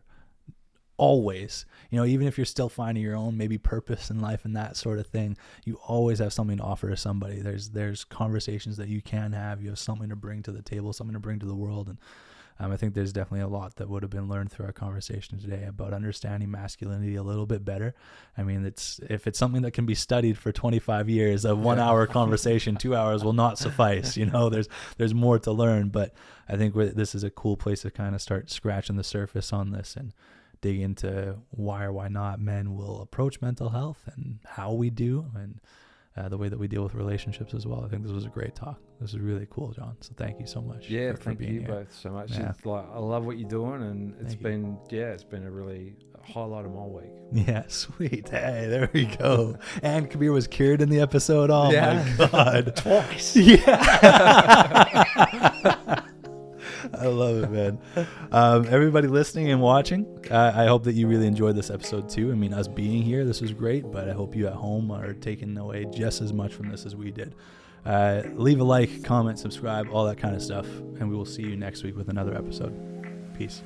always, even if you're still finding your own maybe purpose in life and that sort of thing, you always have something to offer to somebody. There's conversations that you can have. You have something to bring to the table, something to bring to the world. And I think there's definitely a lot that would have been learned through our conversation today about understanding masculinity a little bit better. I mean, if it's something that can be studied for 25 years, a 1 hour conversation, 2 hours will not suffice. There's more to learn, but I think this is a cool place to kind of start scratching the surface on this and dig into why or why not men will approach mental health and how we do, and the way that we deal with relationships as well. I think this was a great talk. This is really cool, John. So thank you so much. Yeah, for thank being you here. both so much. Yeah. It's I love what you're doing, and it's Thank you. been a really highlight of my week. Yeah, sweet. Hey, there we go. And Kabir was cured in the episode. Oh Yeah. my God. Twice. Yeah. I love it, man. Everybody listening and watching, I hope that you really enjoyed this episode too. I mean, us being here, this was great, but I hope you at home are taking away just as much from this as we did. Leave a like, comment, subscribe, all that kind of stuff, and we will see you next week with another episode. Peace.